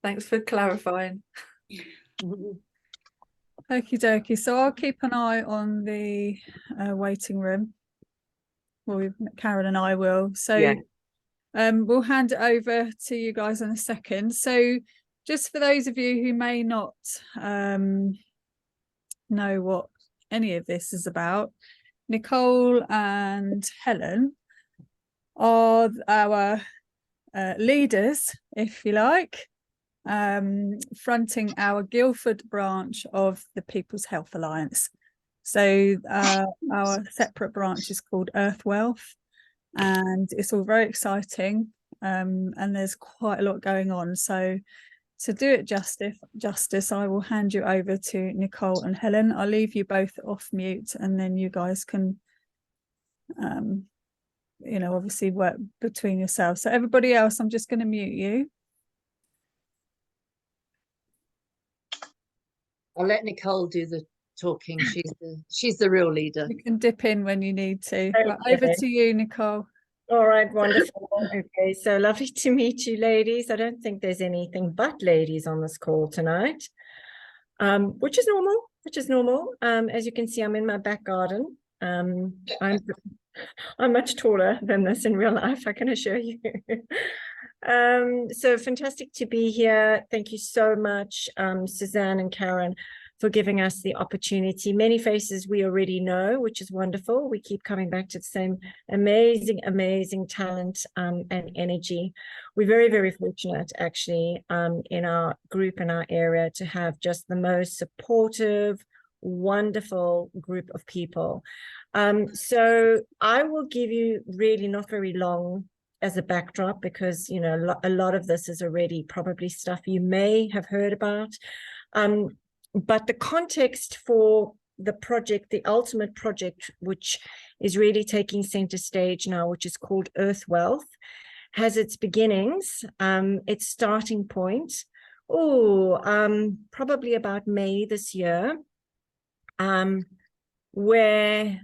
Thanks for clarifying. Okie dokie. So I'll keep an eye on the waiting room. Well, Karen and I will. So Yeah. we'll hand it over to you guys in a second. So just for those of you who may not know what any of this is about, Nicole and Helen are our leaders, if you like, fronting our Guildford branch of the People's Health Alliance. So our separate branch is called EarthWellth, and it's all very exciting, and there's quite a lot going on. So to do it justice, I will hand you over to Nicole and Helen. I'll leave you both off mute, and then you guys can obviously work between yourselves. So everybody else, I'm just going to mute you. I'll let Nicole do the talking. She's the real leader. You can dip in when you need to. Okay. Right, over to you, Nicole. All right, wonderful. Okay, so lovely to meet you, ladies. I don't think there's anything but ladies on this call tonight, which is normal. As you can see, I'm in my back garden. I'm much taller than this in real life, I can assure you. So fantastic to be here. Thank you so much, Suzanne and Karen, for giving us the opportunity. Many faces we already know, which is wonderful. We keep coming back to the same amazing talent and energy. We're very, very fortunate, actually, in our group, in our area, to have just the most supportive, wonderful group of people. So I will give you really not very long as a backdrop, because a lot of this is already probably stuff you may have heard about. But the context for the project, the ultimate project, which is really taking center stage now, which is called EarthWellth, has its beginnings, its starting point, probably about May this year, where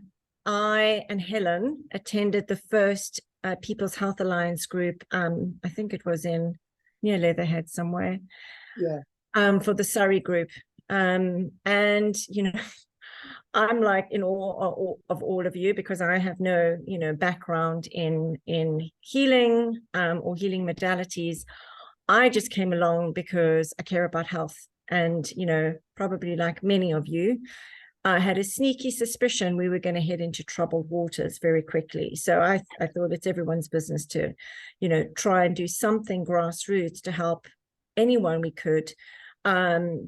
I and Helen attended the first People's Health Alliance group. I think it was near Leatherhead somewhere. Yeah. For the Surrey group. And I'm like in awe of all of you, because I have no background in healing or healing modalities. I just came along because I care about health, and probably like many of you, I had a sneaky suspicion we were going to head into troubled waters very quickly. So I thought it's everyone's business to try and do something grassroots to help anyone we could,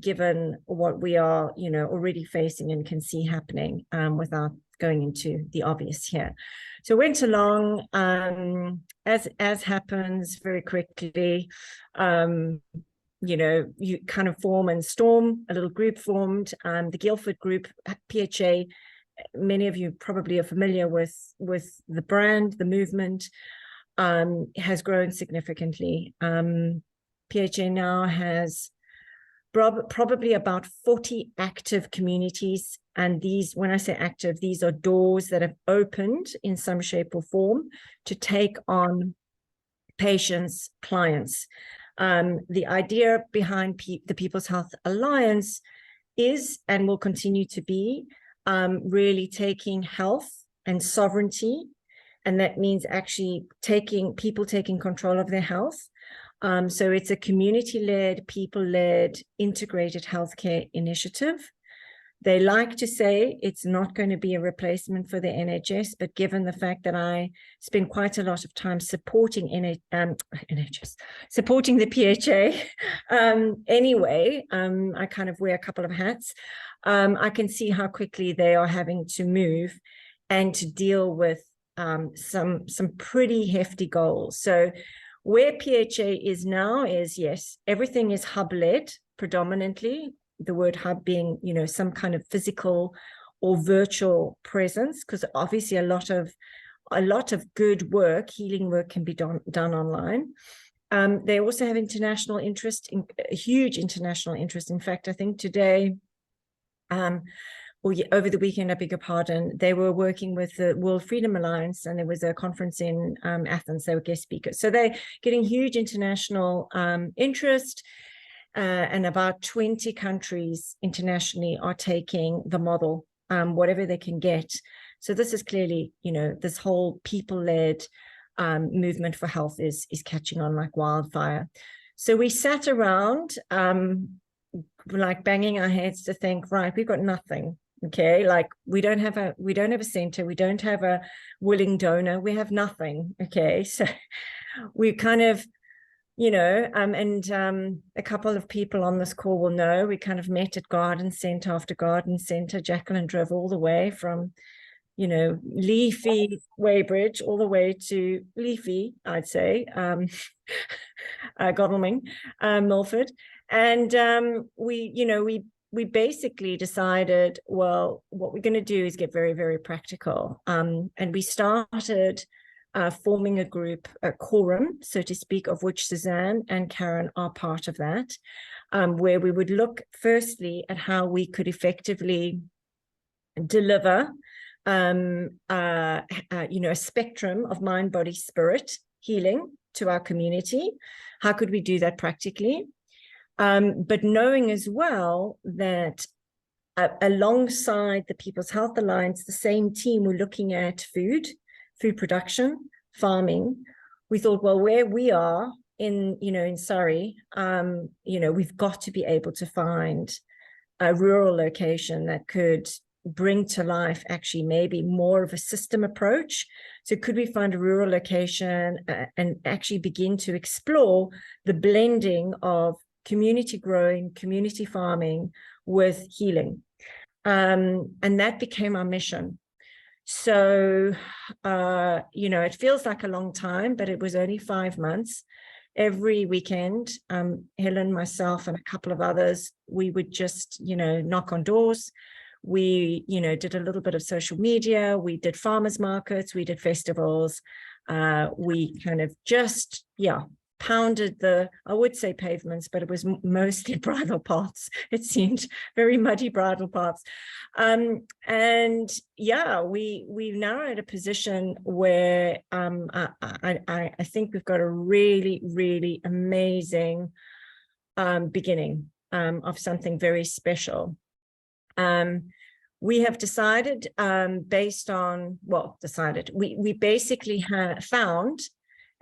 given what we are, already facing and can see happening, without going into the obvious here. So went along, as happens very quickly, you kind of form and storm, a little group formed, the Guildford group, PHA. Many of you probably are familiar with the brand, the movement, has grown significantly. PHA now has probably about 40 active communities. And these, when I say active, these are doors that have opened in some shape or form to take on patients, clients. The idea behind the People's Health Alliance is, and will continue to be, really taking health and sovereignty. And that means actually people taking control of their health. So it's a community-led, people-led, integrated healthcare initiative. They like to say it's not going to be a replacement for the NHS, but given the fact that I spend quite a lot of time supporting supporting the PHA anyway, I kind of wear a couple of hats. I can see how quickly they are having to move and to deal with some pretty hefty goals. So where PHA is now is, yes, everything is hub-led predominantly, the word hub being, some kind of physical or virtual presence, because obviously a lot of good work, healing work, can be done online. They also have international interest, huge international interest. In fact, I think today, or over the weekend, I beg your pardon, they were working with the World Freedom Alliance, and there was a conference in Athens. They were guest speakers. So they're getting huge international interest. and about 20 countries internationally are taking the model, whatever they can get. So this is clearly, you know, this whole people-led movement for health is catching on like wildfire. So we sat around like banging our heads to think, right, we've got nothing. Okay, like we don't have a center, we don't have a willing donor, we have nothing. Okay, so we kind of, you know, a couple of people on this call will know we kind of met at garden center after garden center. Jacqueline drove all the way from, you know, leafy Weybridge all the way to leafy, I'd say, Godalming, Milford. And we basically decided, well, what we're going to do is get very, very practical. And we started forming a group, a quorum, so to speak, of which Suzanne and Karen are part of that, where we would look firstly at how we could effectively deliver a spectrum of mind, body, spirit healing to our community. How could we do that practically? But knowing as well that alongside the People's Health Alliance, the same team were looking at food production, farming. We thought, well, where we are in Surrey, we've got to be able to find a rural location that could bring to life actually maybe more of a system approach. So could we find a rural location and actually begin to explore the blending of community growing, community farming with healing? And that became our mission. So, it feels like a long time, but it was only 5 months. Every weekend, Helen, myself, and a couple of others, we would just, knock on doors. We, did a little bit of social media. We did farmers markets. We did festivals. We kind of just, pounded I would say pavements, but it was mostly bridle paths. It seemed very muddy bridle paths. We now are at a position where I think we've got a really, really amazing beginning of something very special. We have decided we basically have found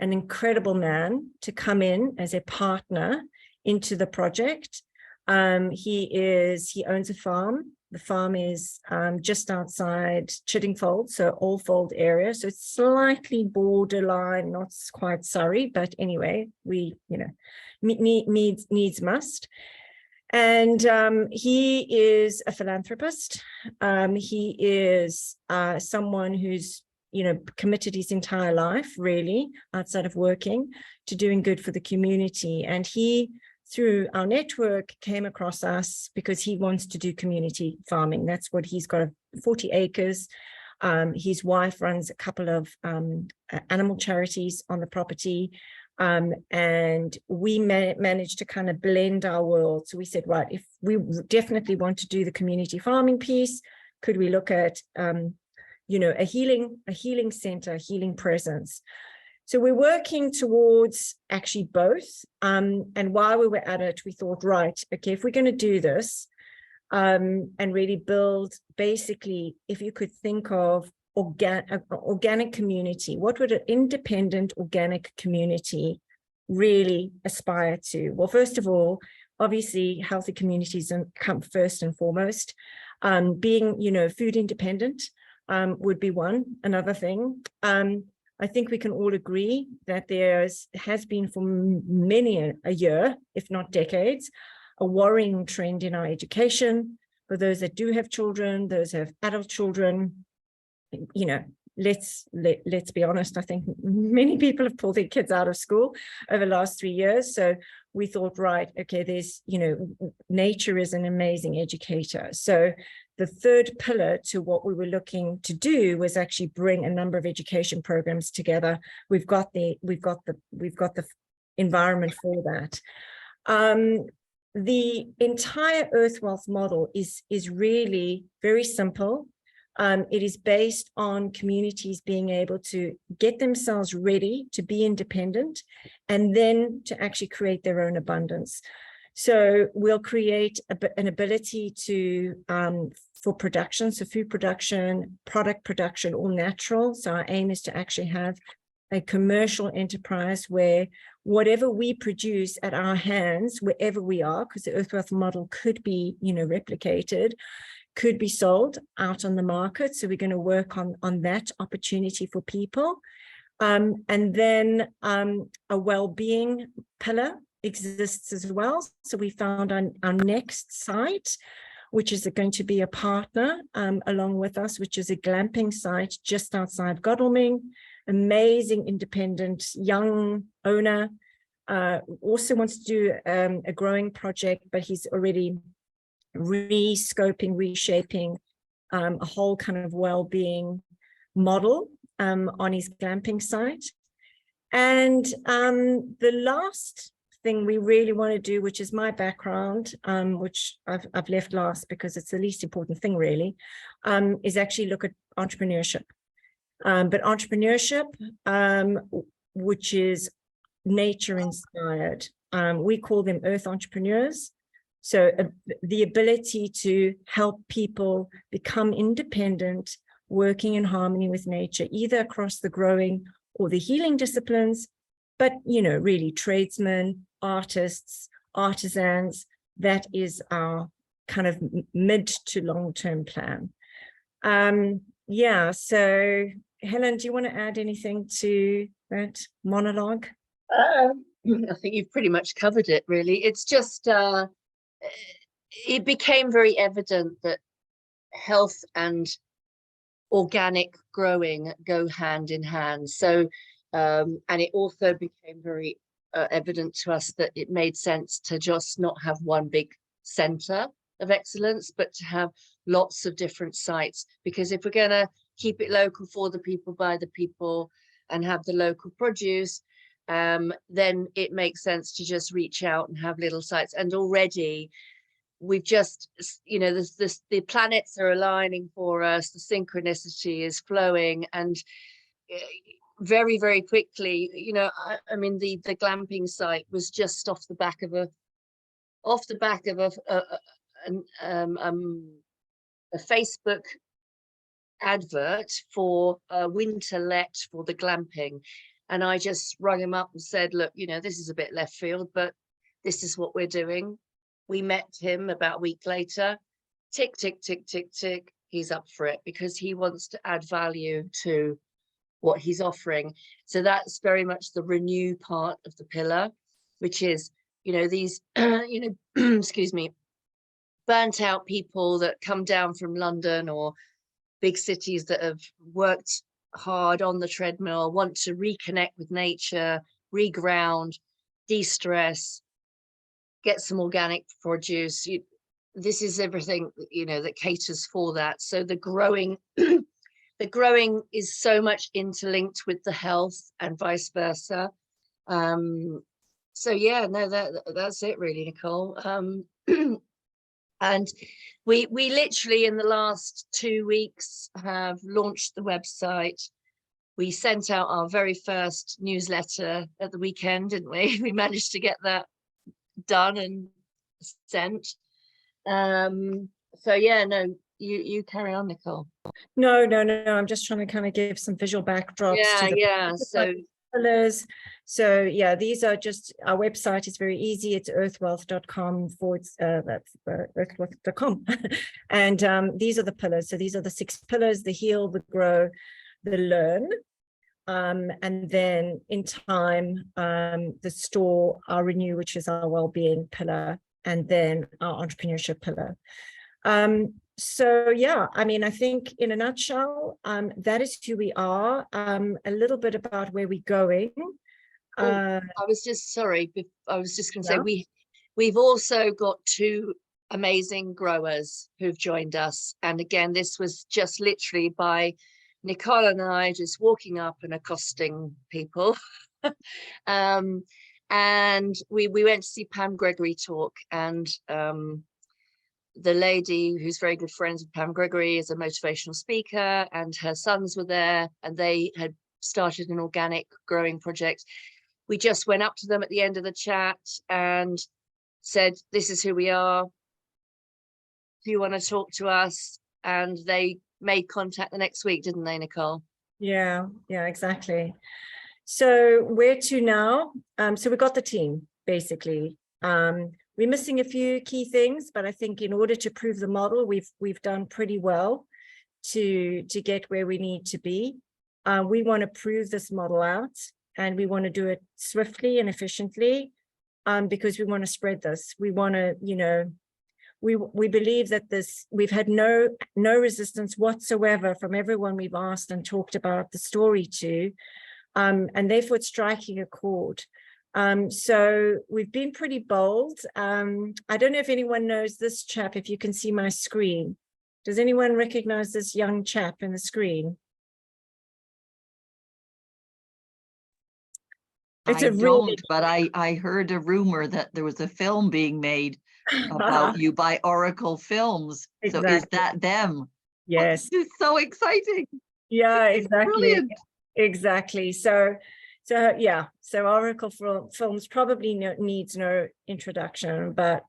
an incredible man to come in as a partner into the project. He owns a farm. The farm is just outside Chiddingfold, so Alfold area. So it's slightly borderline, not quite Surrey, but anyway, we, needs must. And he is a philanthropist. He is someone who's committed his entire life, really, outside of working, to doing good for the community. And he, through our network, came across us because he wants to do community farming. That's what he's got, 40 acres. His wife runs a couple of animal charities on the property. And we managed to kind of blend our worlds. So we said, right, if we definitely want to do the community farming piece, could we look at a healing center, a healing presence? So we're working towards actually both. And while we were at it, we thought, right, okay, if we're going to do this and really build, basically, if you could think of organic community, what would an independent organic community really aspire to? Well, first of all, obviously, healthy communities come first and foremost. Being, food independent would be one. Another thing, I think we can all agree that has been for many a year, if not decades, a worrying trend in our education. For those that do have children, those who have adult children, let's be honest, I think many people have pulled their kids out of school over the last 3 years. So we thought, right, okay, there's, nature is an amazing educator. So the third pillar to what we were looking to do was actually bring a number of education programs together. We've got the environment for that. The entire EarthWellth model is really very simple. It is based on communities being able to get themselves ready to be independent and then to actually create their own abundance. So we'll create an ability to for production, so food production, product production, all natural. So our aim is to actually have a commercial enterprise where whatever we produce at our hands, wherever we are, because the EarthWellth model could be, replicated, could be sold out on the market. So we're going to work on that opportunity for people. And then a well-being pillar exists as well. So we found our next site, which is going to be a partner along with us, which is a glamping site just outside Godalming. Amazing independent young owner, also wants to do a growing project, but he's already reshaping a whole kind of well-being model on his glamping site. And the last thing we really want to do, which is my background, which I've left last because it's the least important thing really, is actually look at entrepreneurship. But entrepreneurship, which is nature inspired. We call them earth entrepreneurs. So the ability to help people become independent, working in harmony with nature, either across the growing or the healing disciplines, but, really tradesmen, artists, artisans, that is our kind of mid to long-term plan. Yeah, so Helen, do you want to add anything to that monologue? I think you've pretty much covered it, really. It's just, it became very evident that health and organic growing go hand in hand. So, and it also became very evident to us that it made sense to just not have one big center of excellence, but to have lots of different sites, because if we're going to keep it local for the people, by the people, and have the local produce, then it makes sense to just reach out and have little sites. And already we've just, the planets are aligning for us, the synchronicity is flowing, and very, very quickly, I mean, the glamping site was just off the back of a Facebook advert for a winter let for the glamping, and I just rung him up and said, look, this is a bit left field, but this is what we're doing. We met him about a week later. Tick, tick, tick, tick, tick. He's up for it because he wants to add value to what he's offering. So that's very much the renew part of the pillar, which is, these, excuse me, burnt out people that come down from London or big cities that have worked hard on the treadmill, want to reconnect with nature, reground, de-stress, get some organic produce. This is everything, that caters for that. So the growing, the growing is so much interlinked with the health and vice versa. So yeah, no, that's it really, Nicole. And we literally in the last 2 weeks have launched the website. We sent out our very first newsletter at the weekend, didn't we? We managed to get that done and sent. So yeah, no, you carry on, Nicole. No, I'm just trying to kind of give some visual backdrops to the So pillars. So yeah, these are just, our website is very easy. It's earthwellth.com earthwellth.com. And these are the pillars. So these are the 6 pillars: the heal, the grow, the learn. And then in time, the store, our renew, which is our well-being pillar, and then our entrepreneurship pillar. So yeah, I mean, I think in a nutshell, that is who we are. A little bit about where we're going. I was just going to say we've also got 2 amazing growers who've joined us, and again, this was just literally by Nicole and I just walking up and accosting people. And we went to see Pam Gregory talk, and the lady who's very good friends with Pam Gregory is a motivational speaker, and her sons were there, and they had started an organic growing project. We just went up to them at the end of the chat and said, this is who we are. Do you want to talk to us? And they made contact the next week, didn't they, Nicole? Yeah, exactly. So where to now? So we got the team, basically. We're missing a few key things, but I think in order to prove the model, we've done pretty well to get where we need to be. We want to prove this model out, and we want to do it swiftly and efficiently, because we want to spread this. We want to, we believe that we've had no resistance whatsoever from everyone we've asked and talked about the story to, and therefore it's striking a chord. So we've been pretty bold. I don't know if anyone knows this chap, if you can see my screen. Does anyone recognize this young chap in the screen? It's I a really... don't, but I heard a rumor that there was a film being made about you by Oracle Films. Exactly. So is that them? Yes. This is so exciting. Yeah, exactly. Brilliant. Exactly. So yeah, so Oracle Films probably needs no introduction, but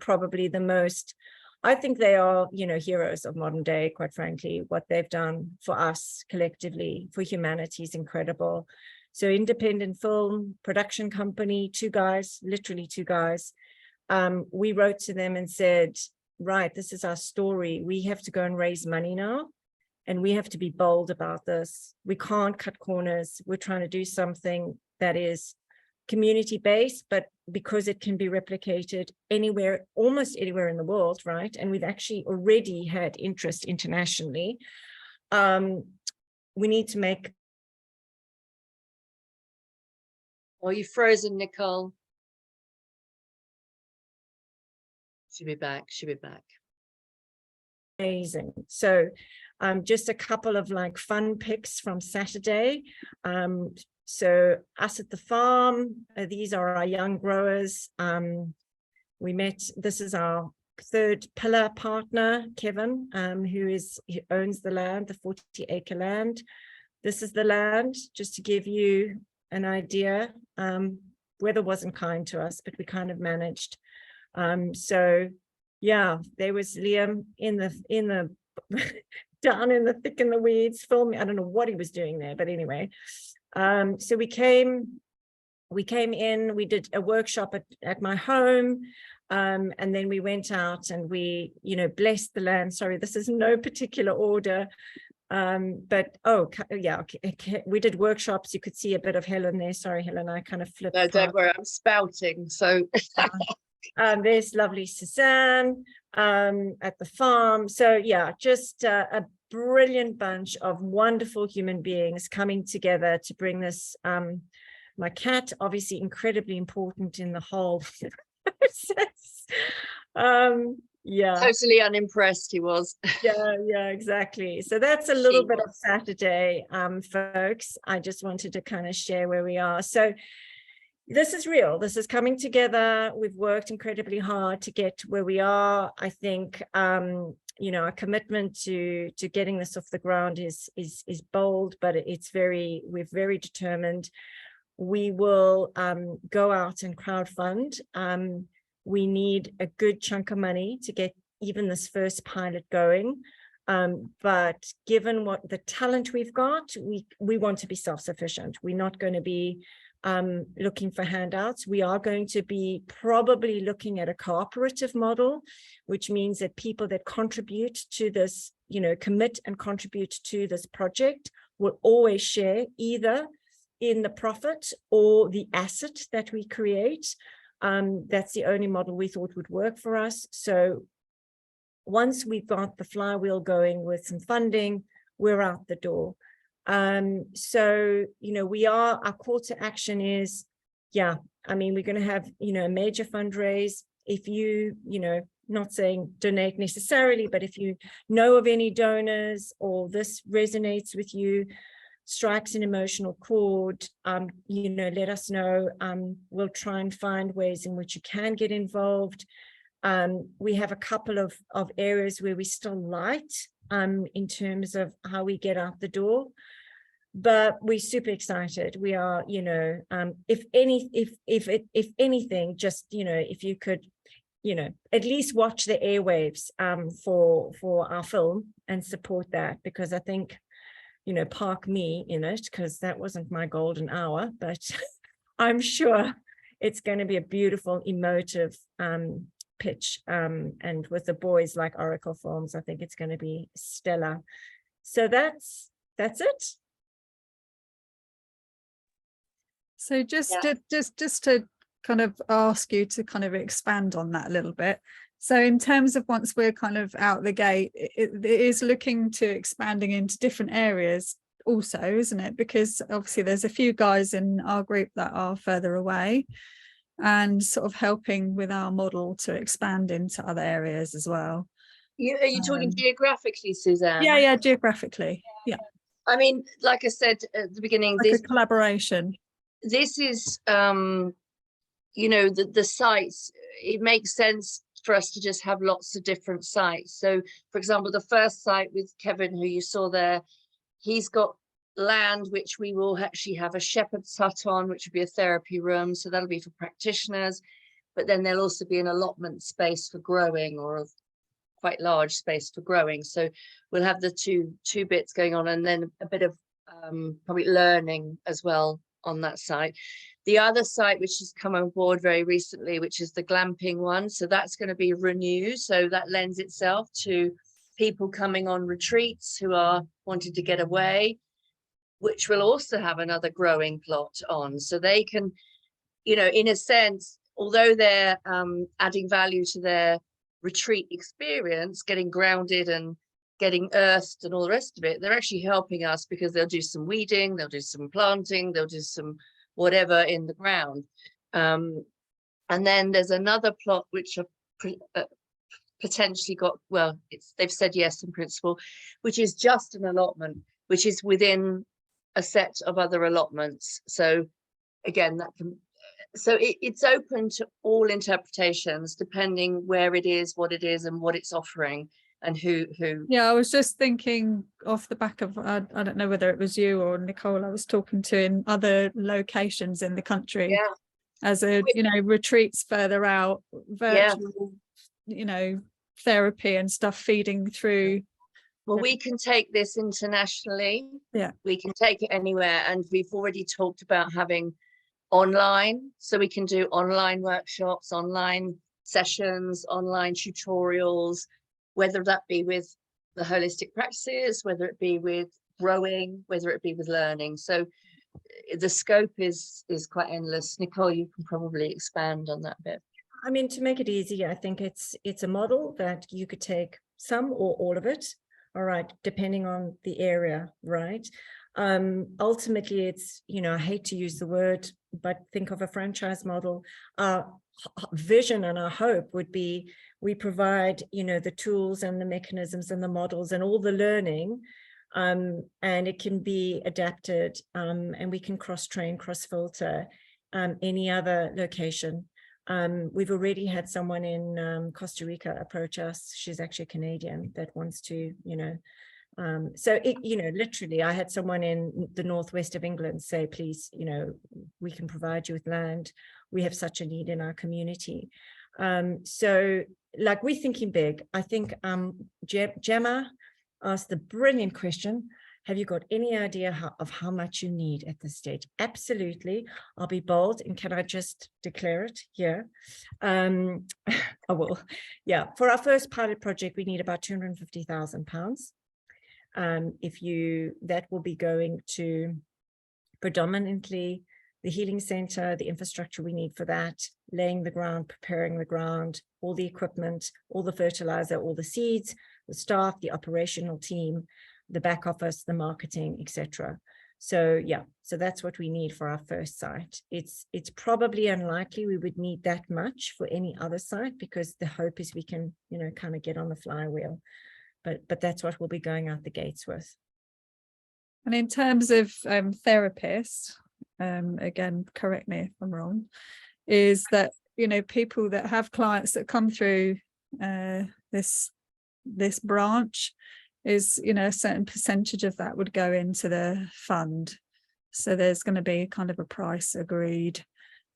probably the most, I think they are heroes of modern day, quite frankly. What they've done for us collectively, for humanity, is incredible. So independent film production company, two guys, literally two guys. We wrote to them and said, right, this is our story. We have to go and raise money now, and we have to be bold about this. We can't cut corners. We're trying to do something that is community-based, but because it can be replicated anywhere, almost anywhere in the world, right? And we've actually already had interest internationally. We need to make... Oh, you've frozen, Nicole. She'll be back. She'll be back. Amazing. So just a couple of fun picks from Saturday. So us at the farm, these are our young growers. We met, this is our third pillar partner, Kevin, who owns the land, the 40-acre land. This is the land, just to give you an idea. Weather wasn't kind to us, but we kind of managed. So yeah, there was Liam in the down in the thick in the weeds filming. I don't know what he was doing there, but anyway. So we came in, we did a workshop at my home, and then we went out and we blessed the land. Sorry, this is no particular order. But okay, we did workshops. You could see a bit of Helen there. Sorry, Helen, I kind of flipped. No, don't worry, I'm spouting. So there's lovely Suzanne at the farm. So yeah, just a brilliant bunch of wonderful human beings coming together to bring this. My cat, obviously incredibly important in the whole process. Yeah, totally unimpressed he was. yeah, exactly. So that's a little bit of Saturday, folks. I just wanted to kind of share where we are. So this is real. This is coming together. We've worked incredibly hard to get where we are. I think our commitment to getting this off the ground is bold, but we're very determined. We will go out and crowdfund. We need a good chunk of money to get even this first pilot going. But given what the talent we've got, we want to be self-sufficient. We're not going to be looking for handouts. We are going to be probably looking at a cooperative model, which means that people that contribute to this, commit and contribute to this project will always share either in the profit or the asset that we create. That's the only model we thought would work for us. So once we've got the flywheel going with some funding, we're out the door. So, our call to action is, we're going to have, a major fundraise. If you, not saying donate necessarily, but if you know of any donors or this resonates with you, strikes an emotional chord, let us know. We'll try and find ways in which you can get involved. We have a couple of areas where we're still light in terms of how we get out the door. but we're super excited. We are, you know, if anything, just, you know, if you could, you know, at least watch the airwaves for our film and support that, because I think, you know, park me in it, because that wasn't my golden hour, but I'm sure it's going to be a beautiful, emotive pitch. And with the boys like Oracle Films, I think it's going to be stellar. So that's it. So just to kind of ask you to kind of expand on that a little bit. So in terms of once we're kind of out the gate, it is looking to expanding into different areas also, isn't it? Because obviously there's a few guys in our group that are further away, and sort of helping with our model to expand into other areas as well. Are you talking geographically, Suzanne? Yeah, geographically. Yeah. I mean, like I said at the beginning, like a collaboration. This is, you know, the sites, it makes sense for us to just have lots of different sites. So, for example, the first site with Kevin, who you saw there, he's got land which we will actually have a shepherd's hut on, which would be a therapy room. So that'll be for practitioners, but then there'll also be an allotment space for growing, or a quite large space for growing. So we'll have the two bits going on, and then a bit of probably learning as well on that site. The other site, which has come on board very recently, which is the glamping one, so that's going to be renewed. So that lends itself to people coming on retreats who are wanting to get away, which will also have another growing plot on. So they can, you know, in a sense, although they're adding value to their retreat experience, getting grounded and getting earthed and all the rest of it, they're actually helping us, because they'll do some weeding, they'll do some planting, they'll do some whatever in the ground. And then there's another plot which are potentially got, well, they've said yes in principle, which is just an allotment, which is within a set of other allotments. So again, that can, so it's open to all interpretations depending where it is, what it is, and what it's offering, and who. Yeah, I was just thinking off the back of, I don't know whether it was you or Nicole I was talking to, in other locations in the country, Yeah. as a, you know, retreats further out, virtual, you know, therapy and stuff feeding through. Well, we can take this internationally. Yeah, we can take it anywhere, and we've already talked about having online, so we can do online workshops, online sessions, online tutorials, whether that be with the holistic practices, whether it be with growing, whether it be with learning. So the scope is quite endless. Nicole, you can probably expand on that bit. I mean, to make it easy, I think it's a model that you could take some or all of it, all right, depending on the area, right? Ultimately, it's, you know, I hate to use the word, but think of a franchise model. Our vision and our hope would be we provide, you know, the tools and the mechanisms and the models and all the learning, and it can be adapted, and we can cross-train, cross-filter any other location. We've already had someone in Costa Rica approach us. She's actually Canadian that wants to, you know, so it, you know, literally I had someone in the northwest of England say, please, you know, we can provide you with land. We have such a need in our community. So like, we're thinking big. I think Gemma asked the brilliant question. Have you got any idea of how much you need at this stage? Absolutely. I'll be bold, and can I just declare it here? I will. Yeah, for our first pilot project, we need about £250,000. That will be going to predominantly the healing center, the infrastructure we need for that, laying the ground, preparing the ground, all the equipment, all the fertilizer, all the seeds, the staff, the operational team, the back office, the marketing, etc. So yeah, so that's what we need for our first site. It's probably unlikely we would need that much for any other site, because the hope is we can, you know, kind of get on the flywheel. But that's what we'll be going out the gates with. and in terms of therapists, again, correct me if I'm wrong, is that, you know, people that have clients that come through this branch, is, you know, a certain percentage of that would go into the fund. So there's going to be kind of a price agreed,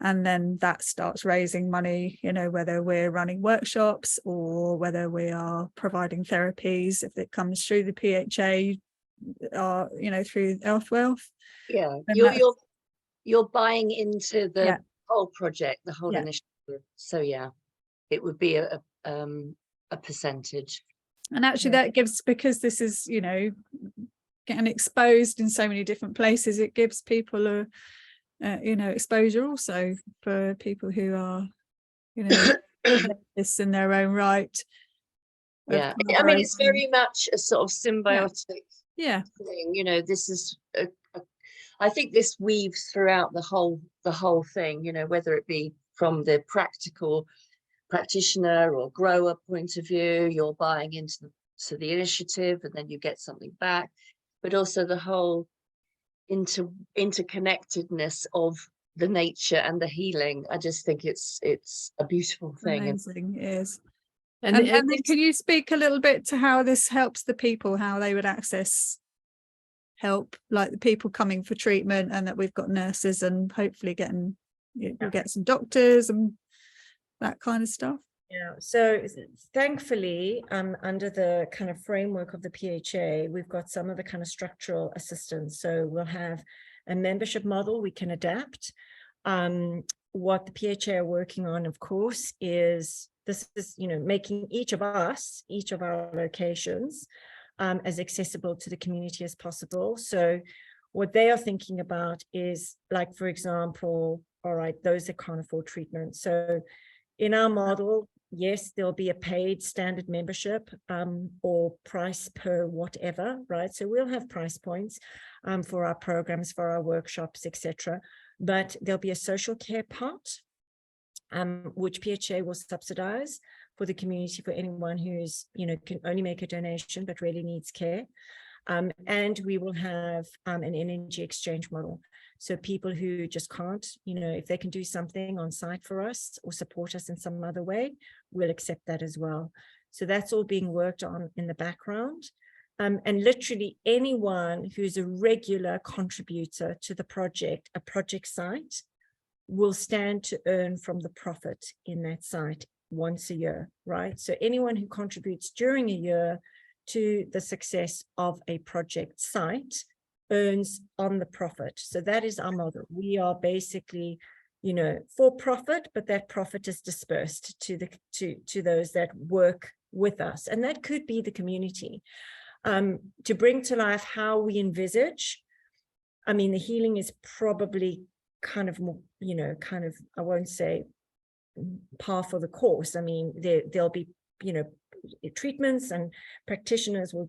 and then that starts raising money, you know, whether we're running workshops or whether we are providing therapies, if it comes through the PHA, or, you know, through EarthWellth. Yeah, And you're buying into the Yeah. whole project, the whole Yeah. initiative. So yeah, it would be a percentage. And actually Yeah. that gives, because this is, you know, getting exposed in so many different places, it gives people a you know, exposure also for people who are, you know, this in their own right. of Yeah, I mean, it's collaborating. very much a sort of symbiotic Yeah, thing, you know. This is I think this weaves throughout the whole thing, you know, whether it be from the practical practitioner or grower point of view, you're buying into the initiative and then you get something back, but also the whole interconnectedness of the nature and the healing. I just think it's a beautiful thing. amazing, it is. And, And and then can you speak a little bit to how this helps the people, how they would access help, like the people coming for treatment, and that we've got nurses and hopefully getting, we'll get some doctors and that kind of stuff. yeah, so thankfully, under the kind of framework of the PHA, we've got some of the kind of structural assistance. So we'll have a membership model we can adapt. What the PHA are working on, of course, is this is, you know, making each of our locations as accessible to the community as possible. So what they are thinking about is, like, for example, all right, those that can't afford treatment. So in our model, yes, there'll be a paid standard membership or price per whatever, right? So we'll have price points for our programs, for our workshops, etc. But there'll be a social care part, which PHA will subsidize for the community, for anyone who's, you know, can only make a donation but really needs care. And we will have an energy exchange model. So people who just can't, you know, if they can do something on site for us or support us in some other way, we'll accept that as well. So that's all being worked on in the background. And literally anyone who's a regular contributor to the project, a project site, will stand to earn from the profit in that site once a year, right? So anyone who contributes during a year to the success of a project site earns on the profit. So that is our model. We are basically, you know, for profit, but that profit is dispersed to those that work with us, and that could be the community. To bring to life how we envisage, I mean, the healing is probably kind of more, you know, kind of, I won't say par for the course. I mean, there'll be, you know, treatments, and practitioners will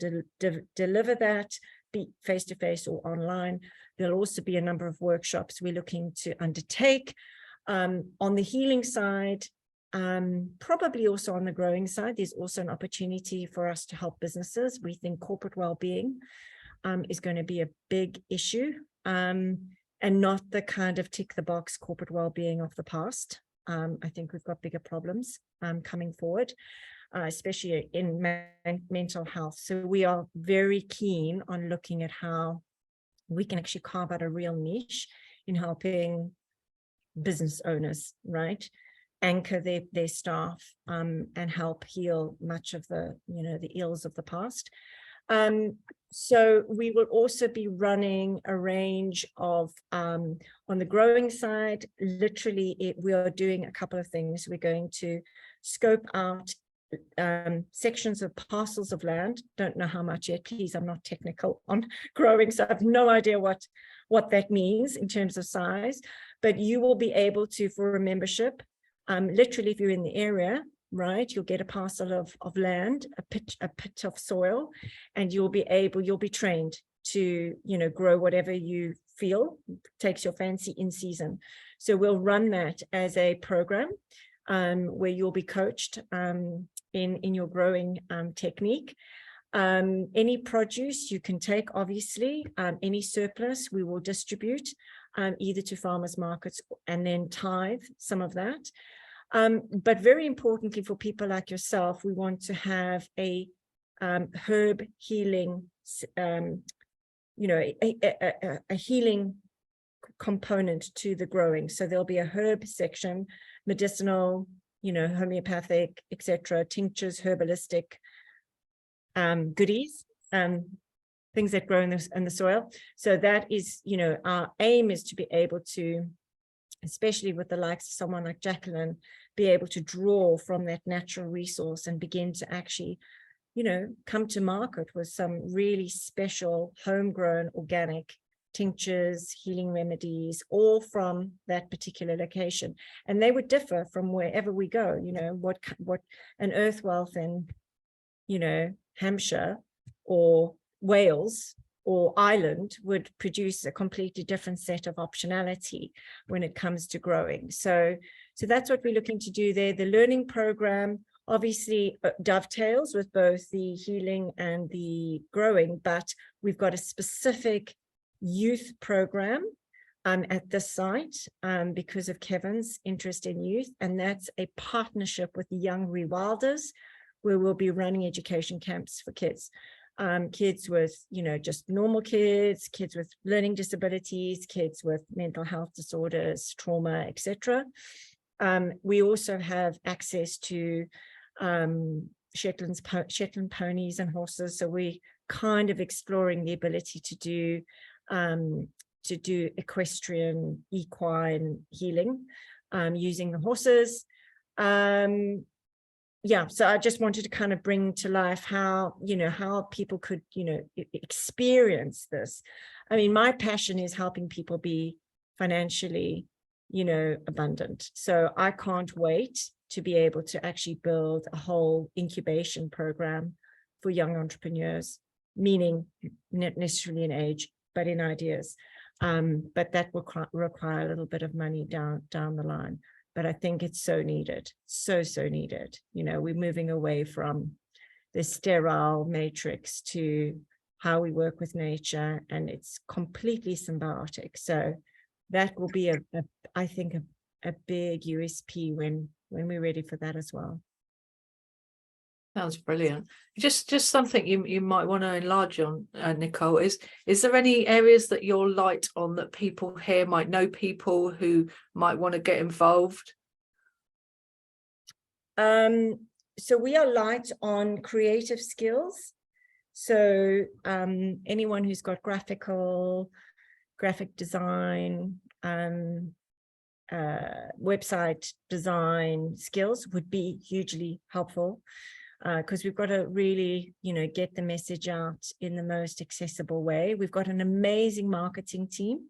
deliver that, be face-to-face or online. There'll also be a number of workshops we're looking to undertake. On the healing side, probably also on the growing side, there's also an opportunity for us to help businesses. We think corporate well-being is going to be a big issue, and not the kind of tick the box corporate well-being of the past. I think we've got bigger problems coming forward, especially in mental health. So we are very keen on looking at how we can actually carve out a real niche in helping business owners, right, anchor their staff and help heal much of the, you know, the ills of the past. So we will also be running a range of, on the growing side, literally we are doing a couple of things. We're going to scope out sections of parcels of land. Don't know how much yet, please, I'm not technical on growing, so I have no idea what that means in terms of size, but you will be able to, for a membership, literally if you're in the area, right, you'll get a parcel of land, a pit of soil, and you'll be trained to, you know, grow whatever you feel takes your fancy in season. So we'll run that as a program where you'll be coached in your growing technique. Any produce you can take, obviously, any surplus we will distribute either to farmers markets and then tithe some of that. But very importantly for people like yourself, we want to have a herb healing, you know, a healing component to the growing. So there'll be a herb section, medicinal, you know, homeopathic, etc., tinctures, herbalistic goodies, things that grow in the soil. So that is, you know, our aim is to be able to, especially with the likes of someone like Jacqueline, be able to draw from that natural resource and begin to actually, you know, come to market with some really special homegrown organic tinctures, healing remedies, all from that particular location. And they would differ from wherever we go. You know, what an EarthWellth in, you know, Hampshire or Wales or Ireland would produce a completely different set of optionality when it comes to growing. So that's what we're looking to do there. The learning program obviously dovetails with both the healing and the growing, but we've got a specific youth program at this site because of Kevin's interest in youth, and that's a partnership with the Young Rewilders, where we'll be running education camps for kids. Kids with, you know, just normal kids, kids with learning disabilities, kids with mental health disorders, trauma, etc. We also have access to Shetland ponies and horses, so we kind of exploring the ability to do equestrian equine healing using the horses. Yeah, so I just wanted to kind of bring to life how, you know, how people could, you know, experience this. I mean, my passion is helping people be financially, you know, abundant. So I can't wait to be able to actually build a whole incubation program for young entrepreneurs, meaning not necessarily in age, but in ideas. But that will require a little bit of money down the line. But I think it's so needed, so needed. You know, we're moving away from the sterile matrix to how we work with nature, and it's completely symbiotic. So that will be I think a big USP when we're ready for that as well. Sounds brilliant. Just something you might want to enlarge on, Nicole, is there any areas that you're light on that people here might know, people who might want to get involved? So we are light on creative skills. So anyone who's got graphic design, website design skills would be hugely helpful. Because we've got to really, you know, get the message out in the most accessible way. We've got an amazing marketing team,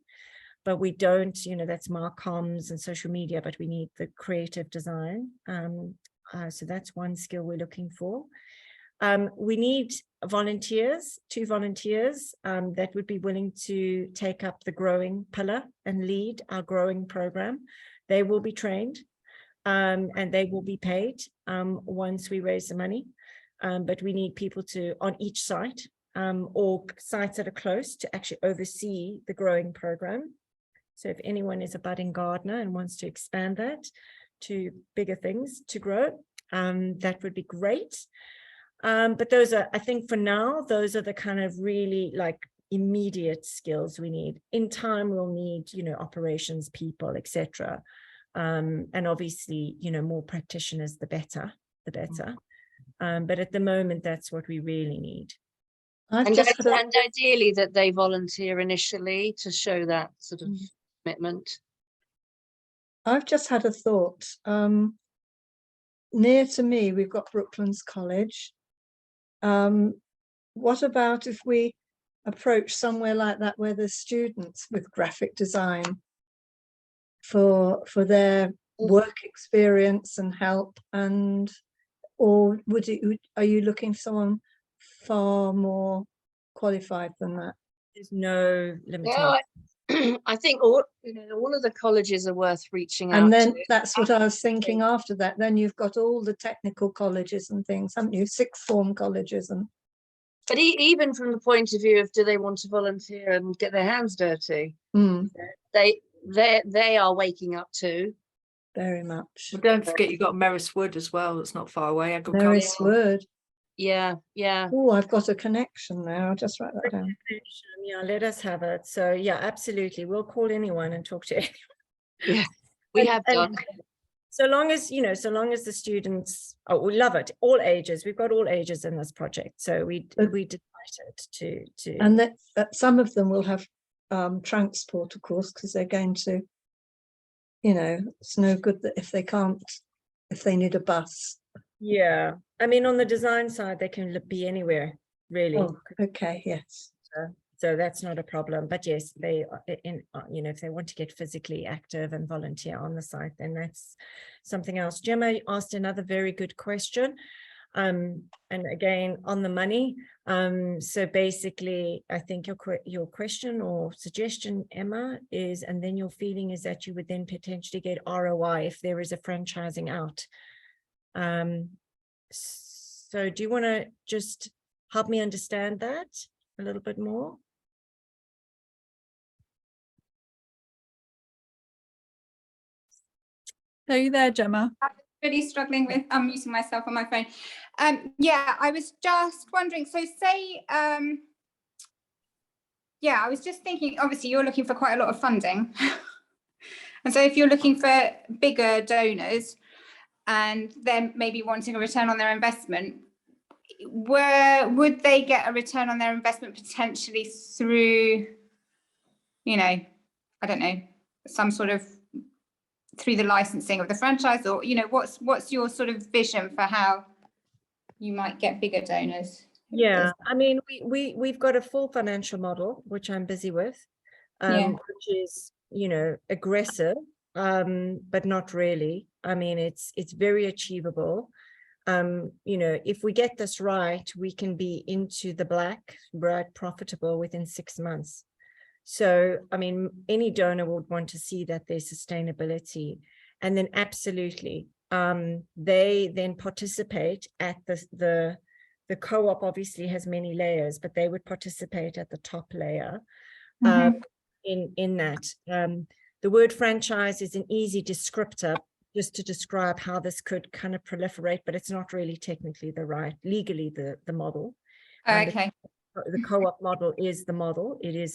but we don't, you know, that's comms and social media, but we need the creative design. So that's one skill we're looking for. We need volunteers, 2 volunteers that would be willing to take up the growing pillar and lead our growing program. They will be trained. And they will be paid once we raise the money. But we need people on each site or sites that are close to actually oversee the growing program. So if anyone is a budding gardener and wants to expand that to bigger things to grow, that would be great. But those are, I think for now, those are the kind of really like immediate skills we need. In time, we'll need, you know, operations people, etc. And obviously, you know, more practitioners, the better. But at the moment, that's what we really need. And ideally that they volunteer initially to show that sort of commitment. I've just had a thought. Near to me, we've got Brooklands College. What about if we approach somewhere like that where there's students with graphic design for their work experience and help, or are you looking for someone far more qualified than that? There's no limitation. Yeah, I think all of the colleges are worth reaching out and then to. That's what I was thinking after that. Then you've got all the technical colleges and things, haven't you? 6th form colleges. But even from the point of view of, do they want to volunteer and get their hands dirty? They are waking up too. Very much. Well, don't forget you've got Merris Wood as well. That's not far away. Merris Wood. Yeah, yeah. Oh, I've got a connection now. I'll just write that down. Yeah, let us have it. So yeah, absolutely. We'll call anyone and talk to anyone. Yeah, we And- have and done. So long as, you know, so long as the students, oh, we love it. All ages. We've got all ages in this project. So we delighted to. And that some of them will have transport, of course, because they're going to, you know, it's no good that if they need a bus. Yeah, I mean, on the design side, they can be anywhere, really. Oh, okay, yes. So that's not a problem. But yes, they are you know, if they want to get physically active and volunteer on the site, then that's something else. Gemma asked another very good question. And again, on the money. So basically, I think your question or suggestion, Emma, is, and then your feeling is that you would then potentially get ROI if there is a franchising out. So do you want to just help me understand that a little bit more? Are you there, Gemma? Really struggling with unmuting myself on my phone. Yeah, I was just wondering, so say, yeah, I was just thinking, obviously you're looking for quite a lot of funding. And so if you're looking for bigger donors and then maybe wanting a return on their investment, would they get a return on their investment potentially through, you know, I don't know, some sort of through the licensing of the franchise, or, you know, what's your sort of vision for how you might get bigger donors? Yeah, I mean, we've got a full financial model, which I'm busy with, Yeah. which is, you know, aggressive, but not really. I mean, it's very achievable. You know, if we get this right, we can be into the black, right, profitable within 6 months. So, I mean, any donor would want to see that there's sustainability, and then absolutely, they then participate at the co-op obviously has many layers, but they would participate at the top layer in that. The word franchise is an easy descriptor just to describe how this could kind of proliferate, but it's not really technically legally the model. Okay. The co-op model is the model. It is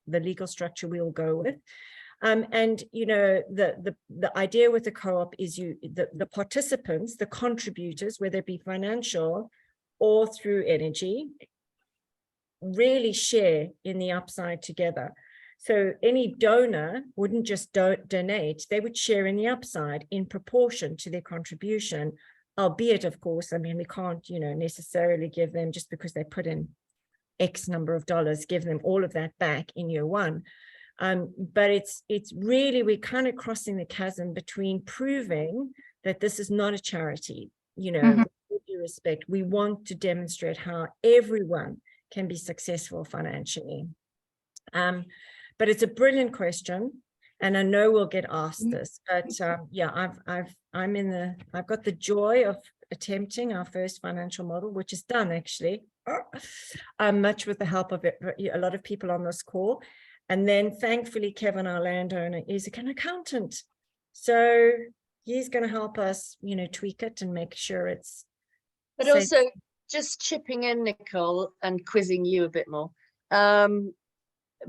the legal structure we'll go with. And you know, the idea with the co-op is the participants, the contributors, whether it be financial or through energy, really share in the upside together. So any donor wouldn't just donate, they would share in the upside in proportion to their contribution, albeit, of course, I mean, we can't, you know, necessarily give them, just because they put in X number of dollars, give them all of that back in year one. But it's really, we're kind of crossing the chasm between proving that this is not a charity, you know, with due respect. We want to demonstrate how everyone can be successful financially. But it's a brilliant question, and I know we'll get asked this, but yeah, I've got the joy of attempting our first financial model, which is done actually, much with the help of a lot of people on this call. And then thankfully, Kevin, our landowner, is an accountant. So he's going to help us, you know, tweak it and make sure it's But safe. also, just chipping in, Nicole, and quizzing you a bit more.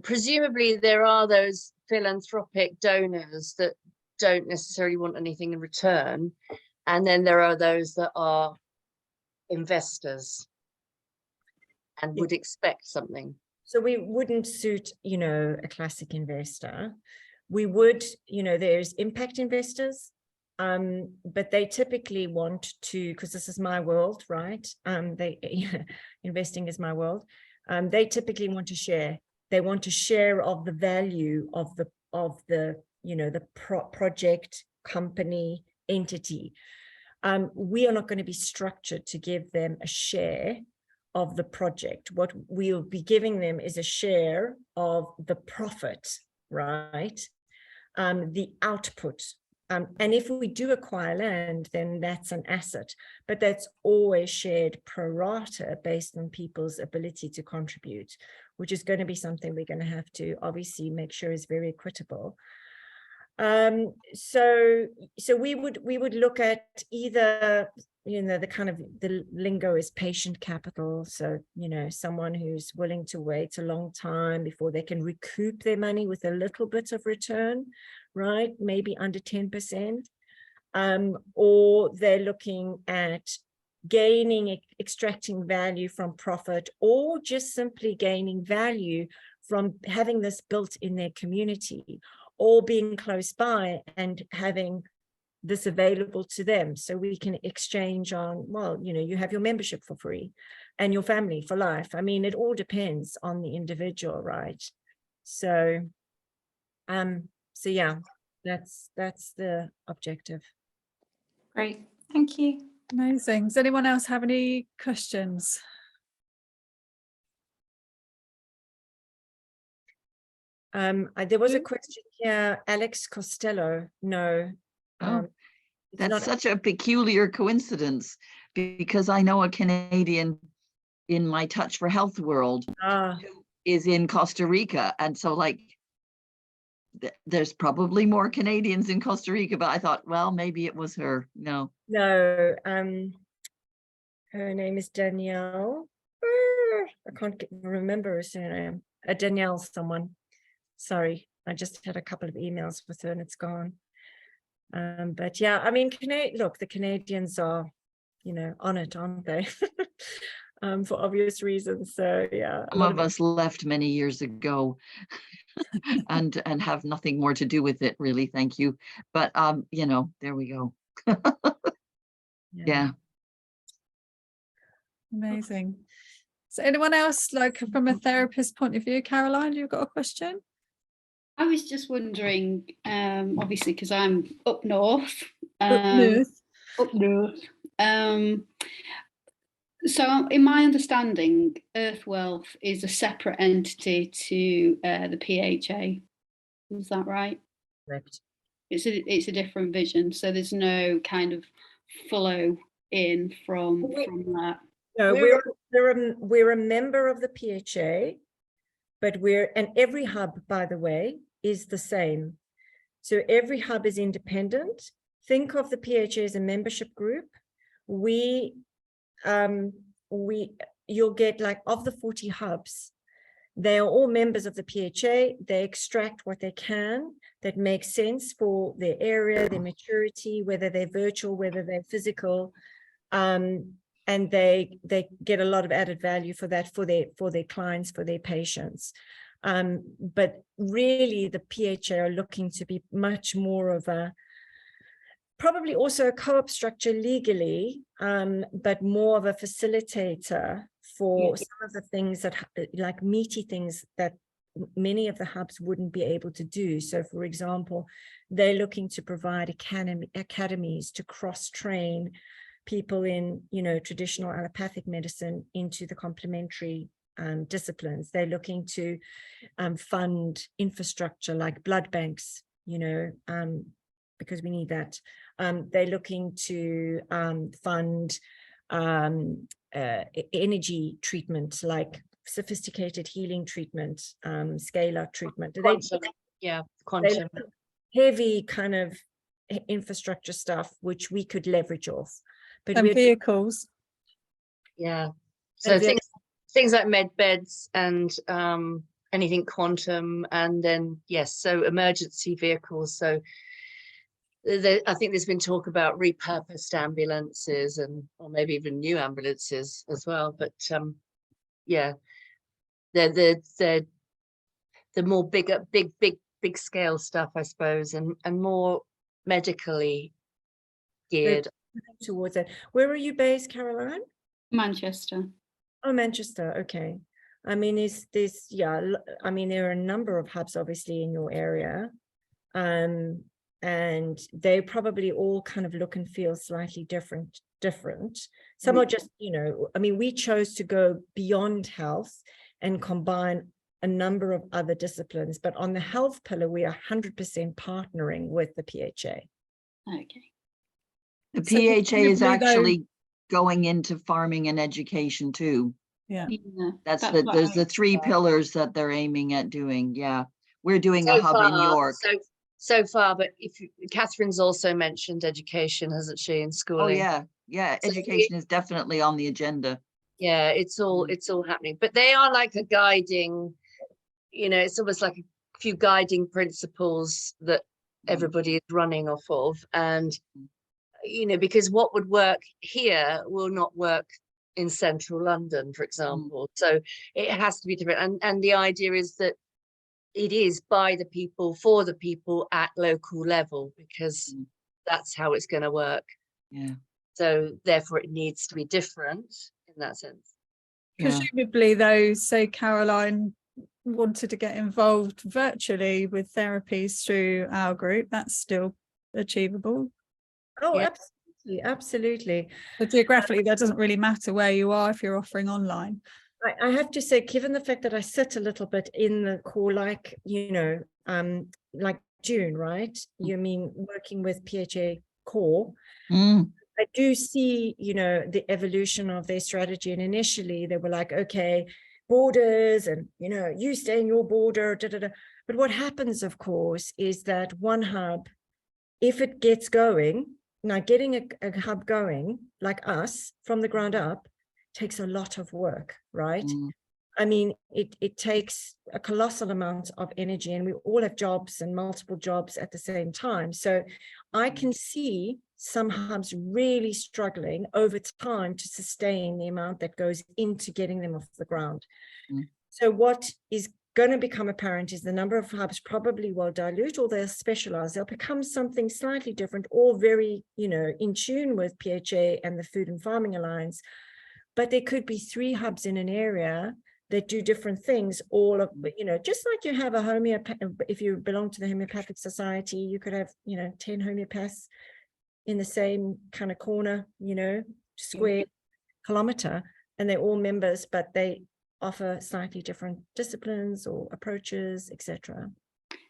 Presumably there are those philanthropic donors that don't necessarily want anything in return. And then there are those that are investors and would expect something. So we wouldn't suit, you know, a classic investor. We would, you know, there's impact investors, but they typically want to, because this is my world, right? Investing is my world. They typically want to share. They want to share of the value of the you know, the project, company, entity. We are not going to be structured to give them a share of the project. What we'll be giving them is a share of the profit, right? The output. And if we do acquire land, then that's an asset, but that's always shared pro rata based on people's ability to contribute, which is going to be something we're going to have to obviously make sure is very equitable. So we would look at either, you know, the kind of the lingo is patient capital. So, you know, someone who's willing to wait a long time before they can recoup their money with a little bit of return, right? Maybe under 10%. Or they're looking at gaining, extracting value from profit, or just simply gaining value from having this built in their community, or being close by and having this available to them, so we can exchange on, well, you know, you have your membership for free and your family for life. I mean, it all depends on the individual, right? So yeah, that's the objective. Great, thank you. Amazing. Does anyone else have any questions? There was a question here, Alex Costello. No. It's That's not. such a peculiar coincidence, because I know a Canadian in my Touch for Health world who is in Costa Rica. And so like, there's probably more Canadians in Costa Rica, but I thought, well, maybe it was her. No. No, her name is Danielle. I can't remember her surname. Danielle someone. Sorry, I just had a couple of emails with her and it's gone. But yeah, I mean, look, the Canadians are, you know, on it, aren't they? For obvious reasons. So yeah, Some of us left many years ago and have nothing more to do with it, really. Thank you. But you know, there we go. Yeah. Amazing. So anyone else, like from a therapist point of view? Caroline, you've got a question? I was just wondering, obviously, because I'm up north. Up north. Up north. So in my understanding, EarthWellth is a separate entity to the PHA. Is that right? Correct. It's a different vision. So there's no kind of flow in from that. No, we're a member of the PHA, but and every hub, by the way, is the same. So every hub is independent. Think of the PHA as a membership group. You'll get, like, of the 40 hubs, they are all members of the PHA. They extract what they can that makes sense for their area, their maturity, whether they're virtual, whether they're physical. And they get a lot of added value for that, for their clients, for their patients. But really the PHA are looking to be much more of a, probably also a co-op structure legally, but more of a facilitator for some of the things that, like meaty things that many of the hubs wouldn't be able to do. So for example, they're looking to provide academies to cross-train people in, you know, traditional allopathic medicine into the complementary disciplines. They're looking to fund infrastructure like blood banks, you know, because we need that. They're looking to fund energy treatment, like sophisticated healing treatment, scalar treatment. Quantum. Heavy kind of infrastructure stuff, which we could leverage off. But and vehicles. Yeah. So things like med beds and anything quantum, and then yes, so emergency vehicles. So I think there's been talk about repurposed ambulances or maybe even new ambulances as well. But yeah, they're the more big scale stuff, I suppose, and more medically geared towards it. Where are you based, Caroline? Manchester. Oh, Manchester. Okay. I mean, I mean, there are a number of hubs obviously in your area, and they probably all kind of look and feel slightly different. Some are just, you know, I mean, we chose to go beyond health and combine a number of other disciplines, but on the health pillar, we are 100% partnering with the PHA. Okay. The PHA is actually going into farming and education too. Yeah. There's the 3 pillars that they're aiming at doing. Yeah. We're doing a hub in York. so far, but Catherine's also mentioned education, hasn't she, in schooling? Oh yeah, So education is definitely on the agenda. yeah, it's all happening, but they are like a guiding, it's almost like a few guiding principles that everybody is running off of. And because what would work here will not work in central London, for example. So it has to be different, and the idea is that it is by the people, for the people, at local level, because that's how it's going to work. Yeah. So therefore it needs to be different in that sense. Presumably though, say Caroline wanted to get involved virtually with therapies through our group, that's still achievable. Oh, Yeah. absolutely. So geographically, that doesn't really matter where you are if you're offering online. I have to say, given the fact that I sit a little bit in the core, like, like June, right? You mean working with PHA core. I do see, the evolution of their strategy. And initially they were like, okay, borders and, you stay in your border, da, da, da. But what happens, of course, is that one hub, if it gets going, now getting a hub going like us from the ground up takes a lot of work, right? I mean, it takes a colossal amount of energy, and we all have jobs and multiple jobs at the same time. So I can see some hubs really struggling over time to sustain the amount that goes into getting them off the ground. So what is going to become apparent is the number of hubs probably will dilute, or they'll specialize. They'll become something slightly different, all very, in tune with PHA and the Food and Farming Alliance. But there could be 3 hubs in an area that do different things, all of, just like you have a homeopath, if you belong to the Homeopathic Society, you could have, 10 homeopaths in the same kind of corner, square kilometer, and they're all members, but they offer slightly different disciplines or approaches, etc.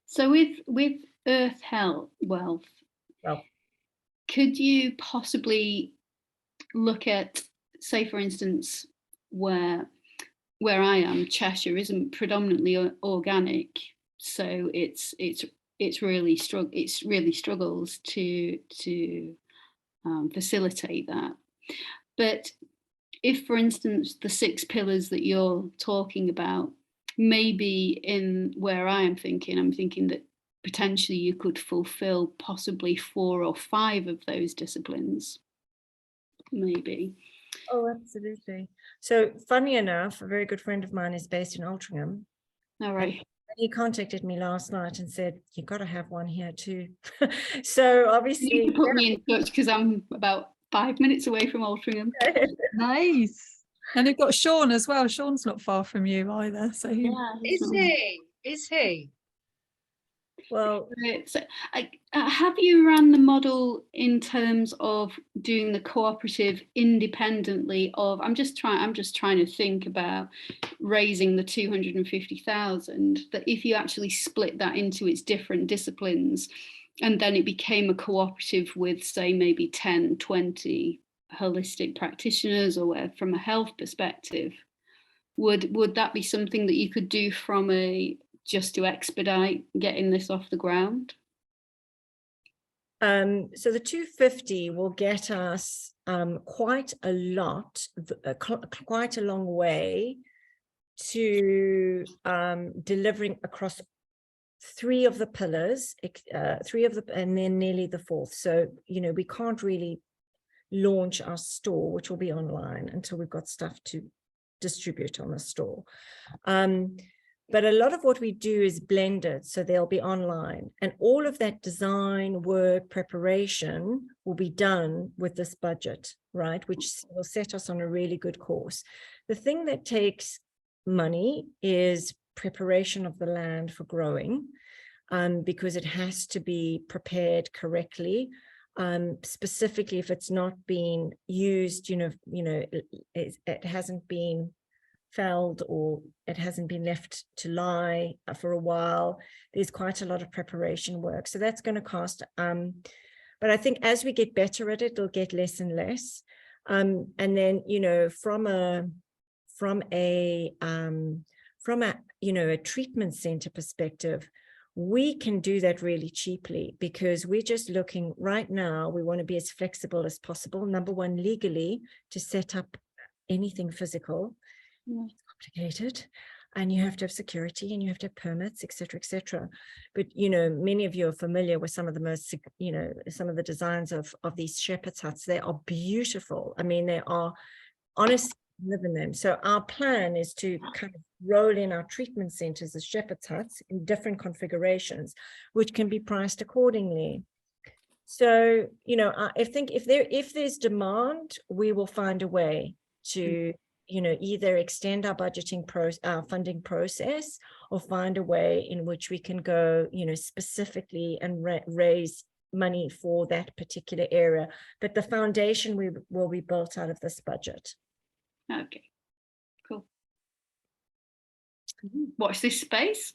So with EarthWellth, could you possibly look at, say for instance, where I am, Cheshire isn't predominantly organic, so it really struggles to facilitate that. But if, for instance, the 6 pillars that you're talking about, maybe in where I'm thinking that potentially you could fulfill possibly 4 or 5 of those disciplines, maybe. Oh, absolutely. So funny enough, a very good friend of mine is based in Altrincham. All right. He contacted me last night and said, you got to have one here too. So obviously You put me in touch, because I'm about 5 minutes away from Altrincham. Nice. And you've got Sean as well. Sean's not far from you either. So Is he? well, So, have you ran the model in terms of doing the cooperative independently of? I'm just trying to think about raising the 250,000. That if you actually split that into its different disciplines, and then it became a cooperative with, say, maybe 10, 20 holistic practitioners, or from a health perspective, would that be something that you could do from just to expedite getting this off the ground? So the 250 will get us quite a lot, quite a long way to delivering across 3 of the pillars, 3 of the, and then nearly the 4th. So, we can't really launch our store, which will be online, until we've got stuff to distribute on the store. But a lot of what we do is blended, so they'll be online, and all of that design work preparation will be done with this budget, right? Which will set us on a really good course. The thing that takes money is preparation of the land for growing, because it has to be prepared correctly. Specifically, if it's not being used, it hasn't been felled, or it hasn't been left to lie for a while, there's quite a lot of preparation work. So that's going to cost, but I think as we get better at it, it'll get less and less. And then, from a a treatment center perspective, we can do that really cheaply, because we're just looking right now, we want to be as flexible as possible. Number one, legally, to set up anything physical, it's complicated, and you have to have security and you have to have permits, etc., etc. But, you know, many of you are familiar with some of the most, you know, some of the designs of these shepherd's huts. They are beautiful. I mean, they are, honestly, live in them. So our plan is to kind of roll in our treatment centers as shepherd's huts in different configurations, which can be priced accordingly. So, you know, I think if there's demand, we will find a way to, you know, either extend our our funding process, or find a way in which we can go, you know, specifically and raise money for that particular area. But the foundation will be built out of this budget. Okay, cool. Watch this space.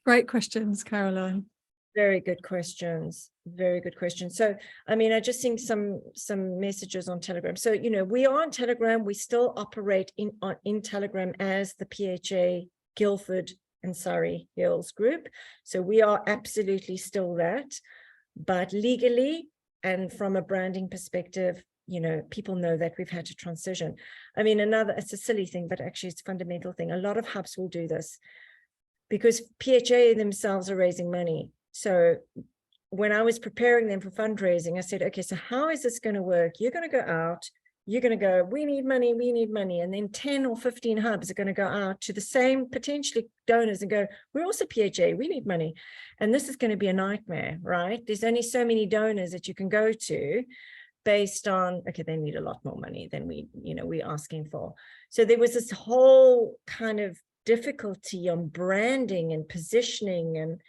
Great questions, Caroline. Very good questions. Very good questions. So, I mean, I just seen some messages on Telegram. So, you know, we are on Telegram. We still operate in Telegram as the PHA Guildford and Surrey Hills group. So we are absolutely still that. But legally and from a branding perspective, you know, people know that we've had to transition. I mean, it's a silly thing, but actually it's a fundamental thing. A lot of hubs will do this because PHA themselves are raising money. So when I was preparing them for fundraising, I said, okay, so how is this going to work? You're going to go out, you're going to go, we need money. And then 10 or 15 hubs are going to go out to the same potentially donors and go, we're also PHA, we need money. And this is going to be a nightmare, right? There's only so many donors that you can go to based on, okay, they need a lot more money than we're asking for. So there was this whole kind of difficulty on branding and positioning, and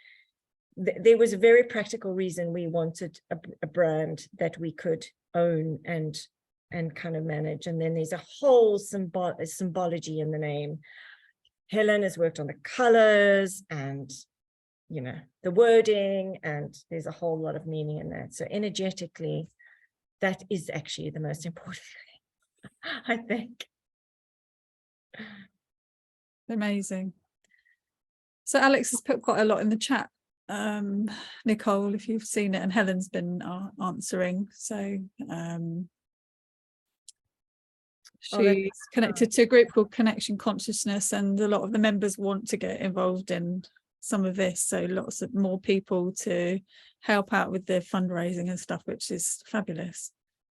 there was a very practical reason we wanted a brand that we could own and kind of manage. And then there's a whole symbology in the name. Helen has worked on the colors and, you know, the wording, and there's a whole lot of meaning in that. So energetically, that is actually the most important thing, I think. Amazing. So Alex has put quite a lot in the chat. Nicole, if you've seen it, and Helen's been answering. So she's connected to a group called Connection Consciousness, and a lot of the members want to get involved in some of this. So lots of more people to help out with the fundraising and stuff, which is fabulous.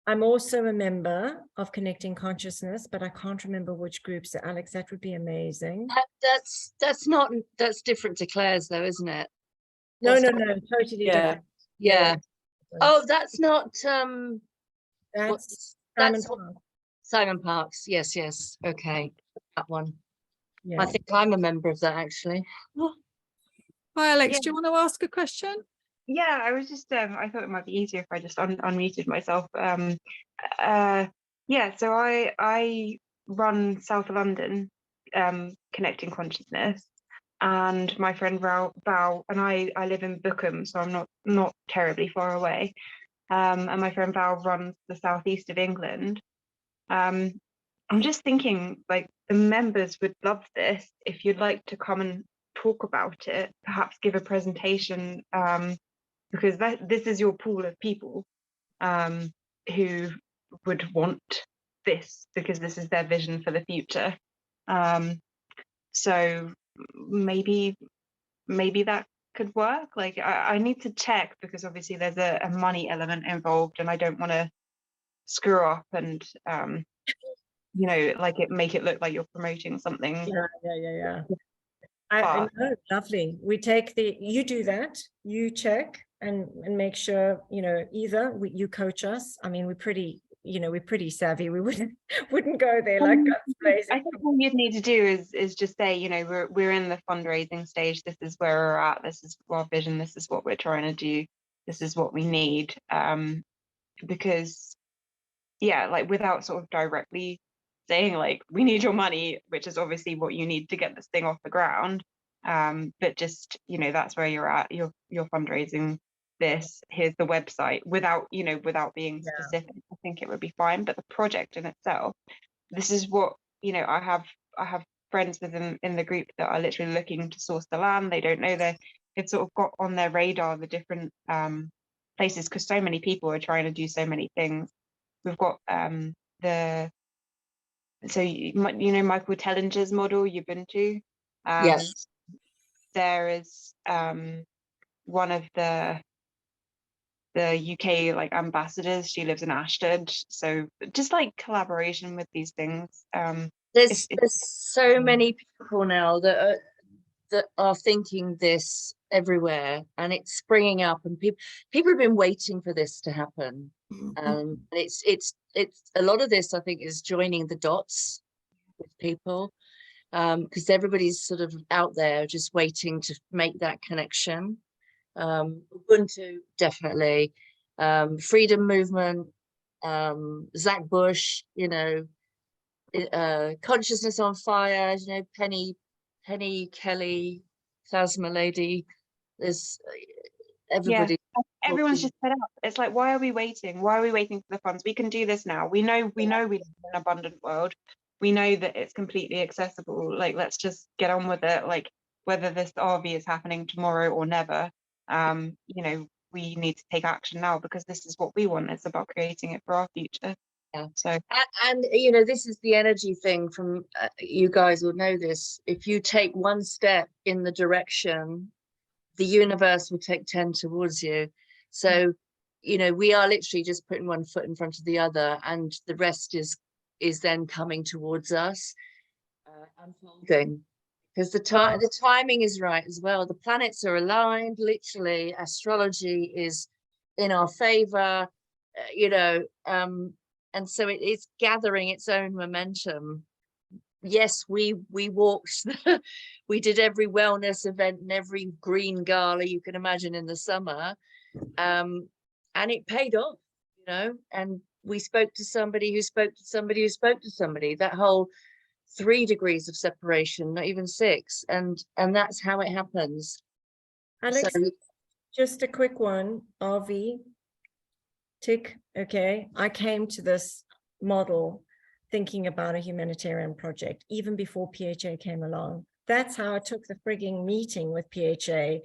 I'm also a member of Connecting Consciousness, but I can't remember which group. So Alex, that would be amazing. That's different to Claire's though, isn't it? No, totally different. Yeah. Oh, that's not that's Simon Parks. Yes. Okay, that one. Yeah. I think I'm a member of that actually. Hi Alex, do you want to ask a question? Yeah, I was just I thought it might be easier if I just unmuted myself. Yeah, so I run South London Connecting Consciousness, and my friend Val and I live in Bookham, so I'm not terribly far away. And my friend Val runs the southeast of England. I'm just thinking, like, the members would love this. If you'd like to come and talk about it, perhaps give a presentation, because this is your pool of people who would want this, because this is their vision for the future. So maybe that could work. Like, I need to check, because obviously there's a money element involved, and I don't want to screw up and you know, like make it look like you're promoting something. Yeah. I know, lovely. We take you do that, you check and make sure, you know, either you coach us. I mean, we're pretty savvy. We wouldn't go there like guns blazing. I think all you'd need to do is just say, you know, we're in the fundraising stage. This is where we're at. This is our vision. This is what we're trying to do. This is what we need. Because, yeah, like, without sort of directly saying, like, we need your money, which is obviously what you need to get this thing off the ground. But just, you know, that's where you're at. You're fundraising this. Here's the website. Without being specific, I think it would be fine. But the project in itself, this is what, you know, I have friends within in the group that are literally looking to source the land. They don't know they they've sort of got on their radar the different places, because so many people are trying to do so many things. We've got you know Michael Tellinger's model, Ubuntu. Yes. There is one of the UK like ambassadors. She lives in Ashford, so just like collaboration with these things. There's so many people now that are thinking this everywhere, and it's springing up, and people have been waiting for this to happen. And it's a lot of this, I think, is joining the dots with people, because everybody's sort of out there just waiting to make that connection. Ubuntu, definitely. Freedom movement, Zach Bush, you know, Consciousness on Fire, you know, Penny Kelly, Plasma Lady. There's everybody. Yeah, everyone's just fed up. It's like, why are we waiting? Why are we waiting for the funds? We can do this now. We know we live in an abundant world. We know that it's completely accessible. Like, let's just get on with it. Like, whether this RV is happening tomorrow or never, you know, we need to take action now, because this is what we want. It's about creating it for our future. Yeah. So and you know, this is the energy thing from you guys will know this. If you take one step in the direction, the universe will take 10 towards you. So you know, we are literally just putting one foot in front of the other, and the rest is then coming towards us, unfolding, because the timing is right as well. The planets are aligned, literally. Astrology is in our favor, you know, and so it's gathering its own momentum. Yes, we walked we did every wellness event and every green gala you can imagine in the summer, and it paid off, you know. And we spoke to somebody who spoke to somebody who spoke to somebody. That whole 3 degrees of separation, not even 6, and that's how it happens. Alex, So, just a quick one. RV tick. Okay, I came to this model thinking about a humanitarian project even before PHA came along. That's how I took the frigging meeting with PHA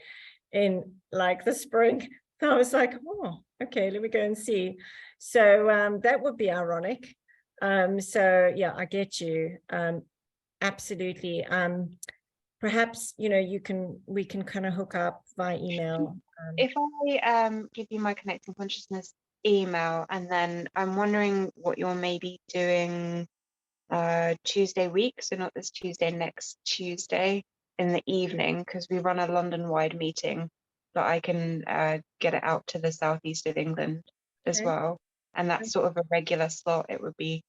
in like the spring. I was like, oh, okay, let me go and see. So that would be ironic. So yeah, I get you. Absolutely. Perhaps, you know, we can kind of hook up via email. if I give you my Connecting Consciousness email, and then I'm wondering what you're maybe doing Tuesday week, so not this Tuesday, next Tuesday in the evening, because we run a London-wide meeting, but I can get it out to the southeast of England as well, and that's sort of a regular slot. It would be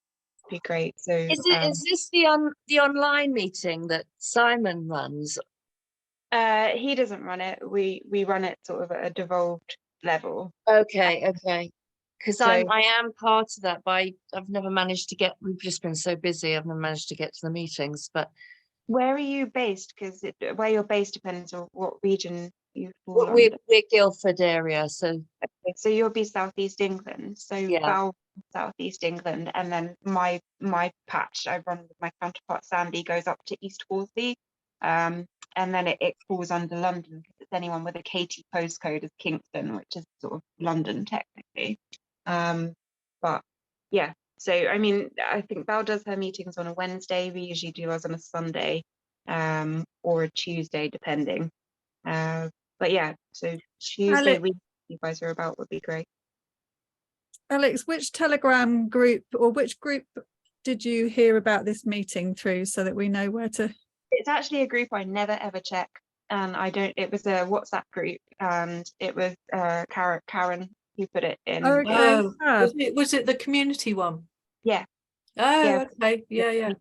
great. So is this the online meeting that Simon runs? He doesn't run it. We run it sort of at a devolved level. Okay, because So- I am part of that, but I've never managed to get. We've just been so busy. I've never managed to get to the meetings. But where are you based? Because where you're based depends on what region you fall we're under. Guildford area, so Okay, so you'll be southeast England. So yeah. Val, southeast England, and then my patch I run with my counterpart Sandy goes up to East Horsley, and then it falls under London, because it's anyone with a KT postcode is Kingston, which is sort of London technically. But yeah, so I mean, I think Val does her meetings on a Wednesday. We usually do ours on a Sunday, or a Tuesday, depending. But yeah, so Tuesday week you guys are about would be great. Alex, which Telegram group or which group did you hear about this meeting through, so that we know where to? It's actually a group I never ever check, and I don't. It was a WhatsApp group, and it was Karen who put it in. Okay. Oh, was it the community one? Yeah. Oh, Yeah. okay. Yeah.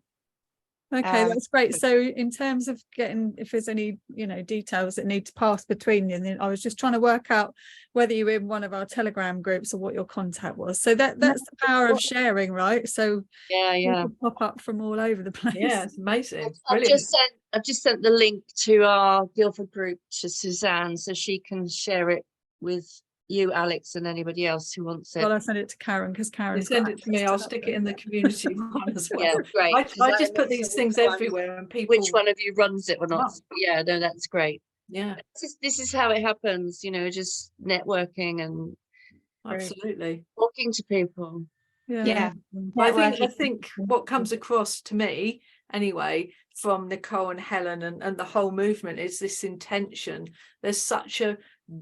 Okay, that's great. So in terms of getting, if there's any, you know, details that need to pass between you, then I was just trying to work out whether you were in one of our Telegram groups or what your contact was. So that's the power of sharing, right? So Yeah. pop up from all over the place. Yeah, it's amazing. I've just sent the link to our Guildford group to Suzanne, so she can share it with you, Alex, and anybody else who wants it. Well, I'll send it to Karen, because Karen send it to me. I'll stick it in the community one as well. Yeah, great. I just put these things everywhere, and people. Which one of you runs it or not? Yeah, no, that's great. Yeah, This is how it happens, you know, just networking and absolutely. talking to people. Yeah. I Networking. think what comes across to me anyway from Nicole and Helen and the whole movement is this intention. There's such a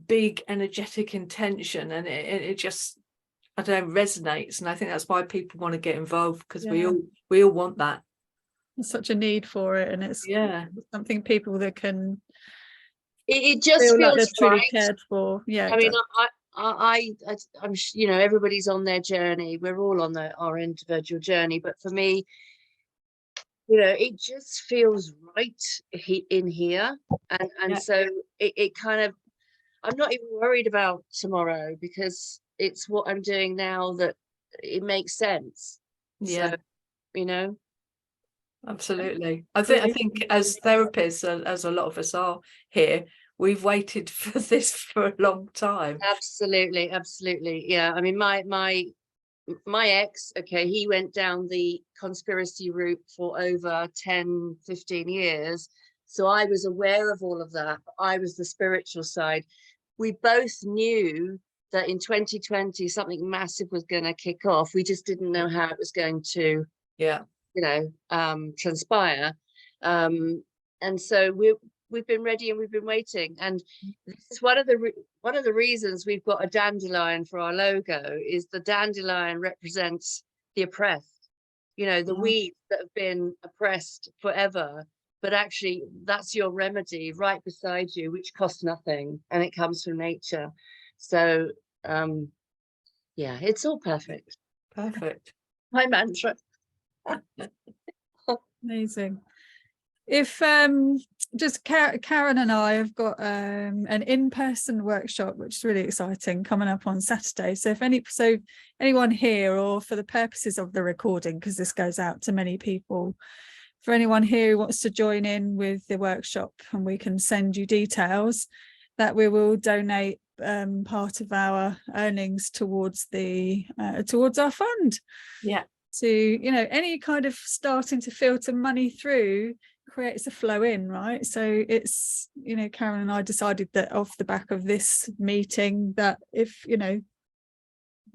big energetic intention, and it just, I don't know, resonates, and I think that's why people want to get involved, because we all want that. There's such a need for it, and it's something people that can It just feel like feels they're truly right. cared for. Yeah, I mean, I'm you know, everybody's on their journey. We're all on our individual journey, but for me, you know, it just feels right in here, and so it kind of, I'm not even worried about tomorrow, because it's what I'm doing now that it makes sense. So, you know, absolutely. I think as therapists, as a lot of us are here, we've waited for this for a long time. Absolutely, absolutely. Yeah, I mean, my ex, okay, he went down the conspiracy route for over 10, 15 years. So I was aware of all of that. I was the spiritual side. We both knew that in 2020, something massive was going to kick off. We just didn't know how it was going to, you know, transpire. And so we've been ready and we've been waiting. And this is one of the reasons we've got a dandelion for our logo. Is the dandelion represents the oppressed, you know, the weeds that have been oppressed forever. But actually, that's your remedy right beside you, which costs nothing, and it comes from nature. So yeah, it's all perfect. My mantra. Amazing. If just Karen and I have got an in-person workshop, which is really exciting, coming up on Saturday. So if anyone here, or for the purposes of the recording, because this goes out to many people, for anyone here who wants to join in with the workshop, and we can send you details, that we will donate part of our earnings towards our fund. To, you know, any kind of starting to filter money through creates a flow in, right? So it's, you know, Karen and I decided that off the back of this meeting, that if, you know,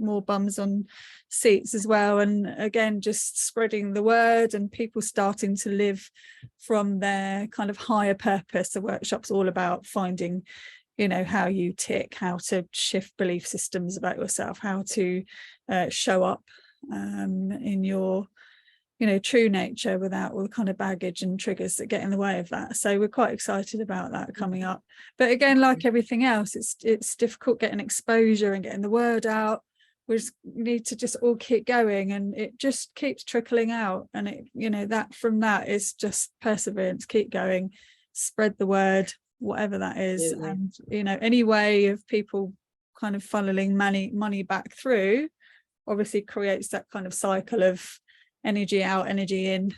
more bums on seats as well, and again just spreading the word and people starting to live from their kind of higher purpose. The workshop's all about finding, you know, how you tick, how to shift belief systems about yourself, how to show up in your, you know, true nature without all the kind of baggage and triggers that get in the way of that. So we're quite excited about that coming up. But again, like everything else, it's difficult getting exposure and getting the word out. We just need to just all keep going, and it just keeps trickling out. And it, you know, that from that is just perseverance, keep going, spread the word, whatever that is. And, you know, any way of people kind of funneling money back through obviously creates that kind of cycle of energy out, energy in.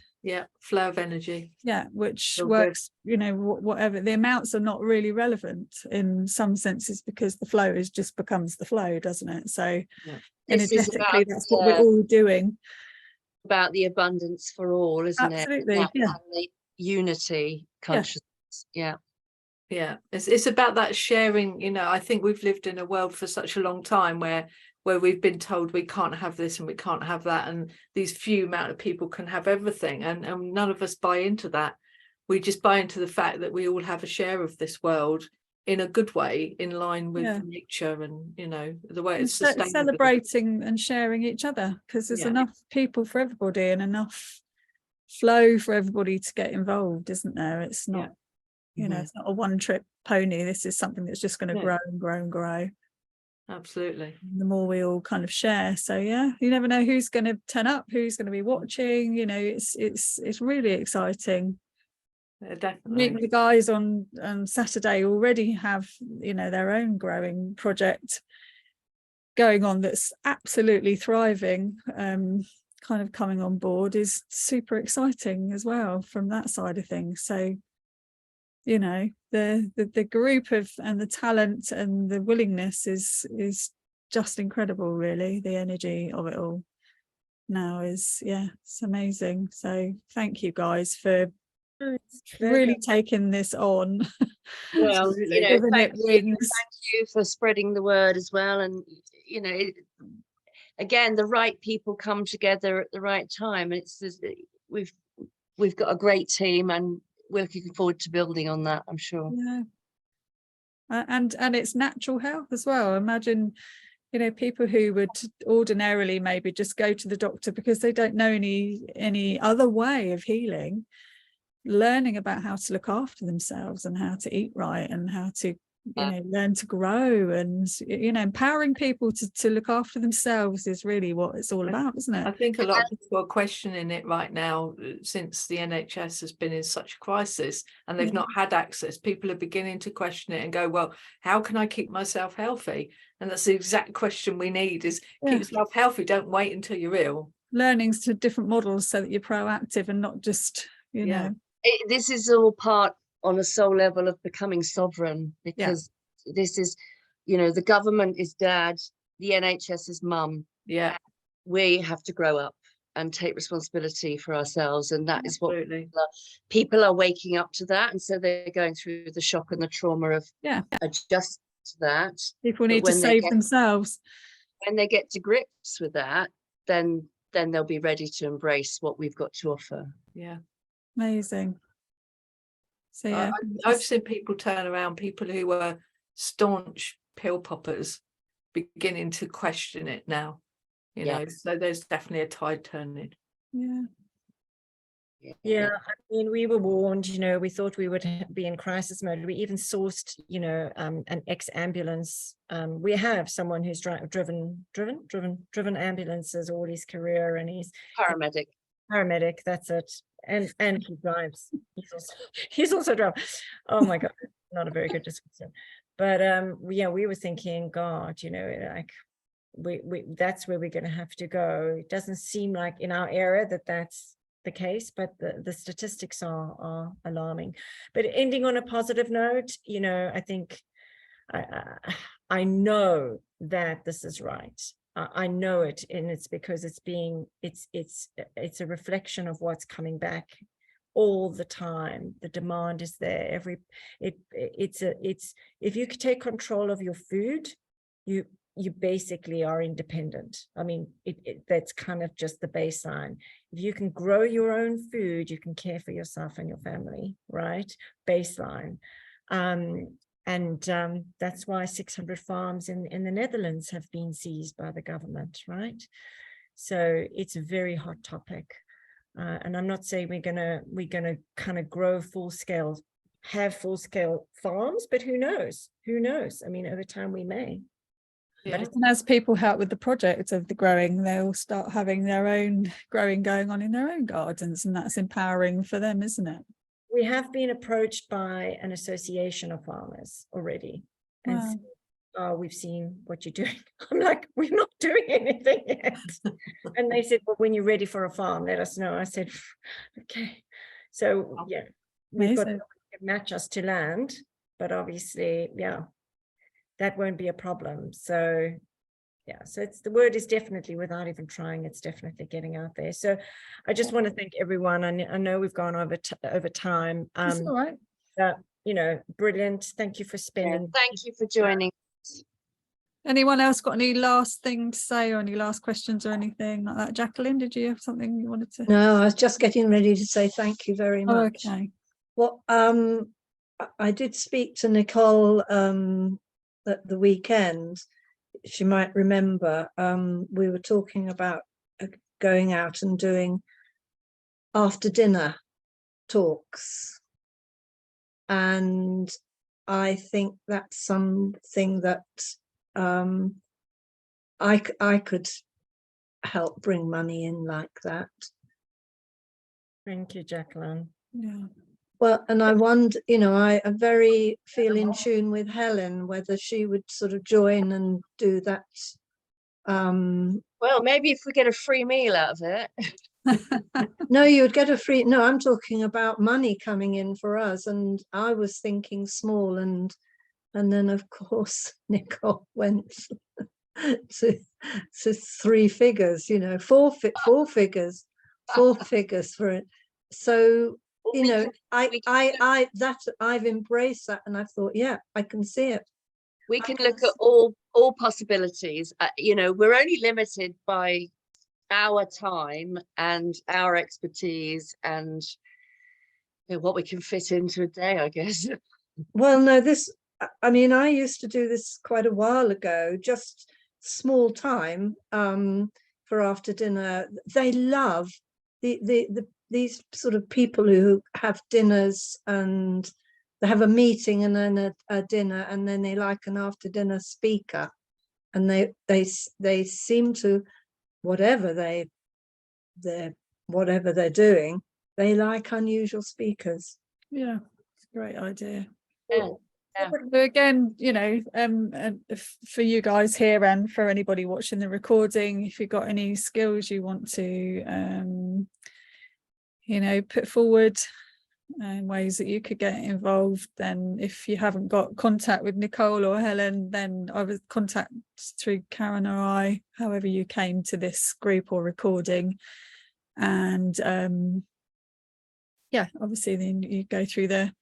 Flow of energy. Which works, you know, whatever. The amounts are not really relevant in some senses, because the flow just becomes the flow, doesn't it? So energetically, that's what we're all doing. About the abundance for all, isn't it? Absolutely. And the unity consciousness. It's about that sharing. You know, I think we've lived in a world for such a long time where we've been told we can't have this and we can't have that, and these few amount of people can have everything, and none of us buy into that. We just buy into the fact that we all have a share of this world in a good way, in line with nature, and, you know, the way it's sustainable. Celebrating and sharing each other, because there's enough people for everybody and enough flow for everybody to get involved, isn't there? It's not, you know, it's not a one-trick pony. This is something that's just going to grow and grow and grow. Absolutely. The more we all kind of share. So yeah, you never know who's going to turn up, who's going to be watching. You know, it's really exciting. Definitely. The guys on Saturday already have, you know, their own growing project going on that's absolutely thriving. Kind of coming on board is super exciting as well from that side of things. So, you know, the group of, and the talent and the willingness is just incredible, really. The energy of it all now is, it's amazing. So thank you guys for really taking this on. Well, you know, Giving it wings. thank you for spreading the word as well. And, you know, again, the right people come together at the right time. We've got a great team, and we're looking forward to building on that, I'm sure. Yeah. And it's natural health as well. Imagine, you know, people who would ordinarily maybe just go to the doctor because they don't know any other way of healing, learning about how to look after themselves and how to eat right and how to, you know, learn to grow, and, you know, empowering people to look after themselves is really what it's all about, isn't it? I think a lot of people are questioning it right now, since the NHS has been in such a crisis and they've not had access. People are beginning to question it and go, well, how can I keep myself healthy? And that's the exact question we need, is keep yourself healthy. Don't wait until you're ill. Learning to different models so that you're proactive and not just, you know. This is all part on a soul level of becoming sovereign, because this is, you know, the government is dad, the NHS is mum. Yeah. We have to grow up and take responsibility for ourselves, and that is what Absolutely. people are waking up to that, and so they're going through the shock and the trauma of adjust to that. People need to save themselves. When they get to grips with that, then they'll be ready to embrace what we've got to offer. Yeah. Amazing. So yeah, I've seen people turn around, people who were staunch pill poppers beginning to question it now, you know, so there's definitely a tide turning. Yeah, I mean, we were warned, you know, we thought we would be in crisis mode. We even sourced, you know, an ex-ambulance. We have someone who's driven ambulances all his career, and he's paramedic, that's it. And he drives. He's also drive. Oh my God, not a very good description. But yeah, we were thinking, God, you know, like we that's where we're going to have to go. It doesn't seem like in our area that that's the case, but the statistics are alarming. But ending on a positive note, you know, I think I know that this is right. I know it, and it's because it's a reflection of what's coming back all the time. The demand is there. It's if you could take control of your food, you basically are independent. I mean, that's kind of just the baseline. If you can grow your own food, you can care for yourself and your family, right? Baseline. And that's why 600 farms in the Netherlands have been seized by the government, right? So it's a very hot topic. And I'm not saying we're gonna kind of grow have full scale farms, but who knows? Who knows? I mean, over time we may. And as people help with the project of the growing, they'll start having their own growing going on in their own gardens, and that's empowering for them, isn't it? We have been approached by an association of farmers already, and said, oh, we've seen what you're doing. I'm like, we're not doing anything yet. And they said, well, when you're ready for a farm, let us know. I said, okay. So yeah, we've got to match us to land, but obviously, that won't be a problem. So yeah, so the word is definitely, without even trying, it's definitely getting out there. So I just want to thank everyone. I know we've gone over time. That's all right. You know, brilliant. Thank you for spending. Thank you for joining. Anyone else got any last thing to say, or any last questions or anything like that? Jacqueline, did you have something you wanted to? No, I was just getting ready to say thank you very much. Okay. Well, I did speak to Nicole at the weekend. She might remember, we were talking about going out and doing after dinner talks, and I think that's something that I could help bring money in like that. Thank you, Jacqueline. Yeah. Well, and I wonder, you know, I very feel in tune with Helen, whether she would sort of join and do that. Well, maybe if we get a free meal out of it. No, you would get a free. No, I'm talking about money coming in for us, and I was thinking small, and then of course Nicole went to 3 figures. You know, four figures for it. So you we know, can- I've embraced that, and I thought, yeah, I can see it. we can look at all possibilities. You know, we're only limited by our time and our expertise and, you know, what we can fit into a day, I guess. Well, no, I mean, I used to do this quite a while ago, just small time, for after dinner. They love these sort of people who have dinners, and they have a meeting and then a dinner, and then they like an after dinner speaker, and they seem to, whatever they're doing, they like unusual speakers. Yeah, it's a great idea. Yeah. So again, you know, for you guys here and for anybody watching the recording, if you've got any skills you want to, you know, put forward and ways that you could get involved, then if you haven't got contact with Nicole or Helen, then I would contact through Karen or I, however you came to this group or recording. And yeah, obviously then you go through the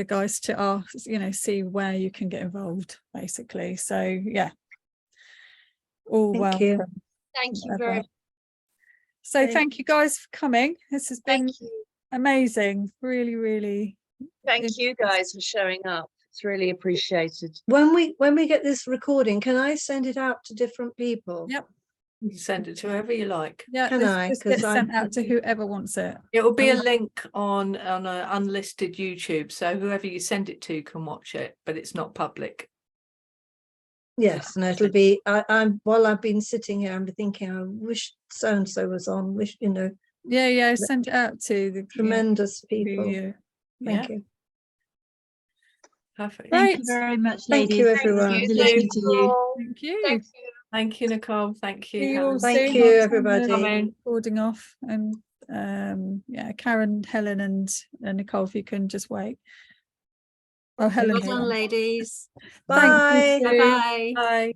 guys to ask, you know, see where you can get involved, basically. So yeah, all Thank you. welcome. Thank you very much. So thank you guys for coming. This has been Thank you. amazing. Really, really. Thank you guys for showing up. It's really appreciated. When we get this recording, can I send it out to different people? Yep. You can send it to whoever you like. Yeah, Can I? this 'Cause gets sent out to whoever wants it. It will be a link on an unlisted YouTube, so whoever you send it to can watch it, but it's not public. Yes, and it'll be. I'm while I've been sitting here, I'm thinking, I wish so and so was on. Wish, you know. Yeah, send it out to the Tremendous people. Yeah. Thank you. Perfect. Thank you very much, Thank ladies. you, It was everyone. lovely listening to you. Thank you. Thank you. Thank you, Nicole. Thank you. See you all Helen. Thank soon. you, I'll turn the everybody. recording off, and yeah, Karen, Helen, and Nicole, if you can just wait. Oh, Helen. Well done, ladies. Bye. Thank you. Bye-bye. Bye.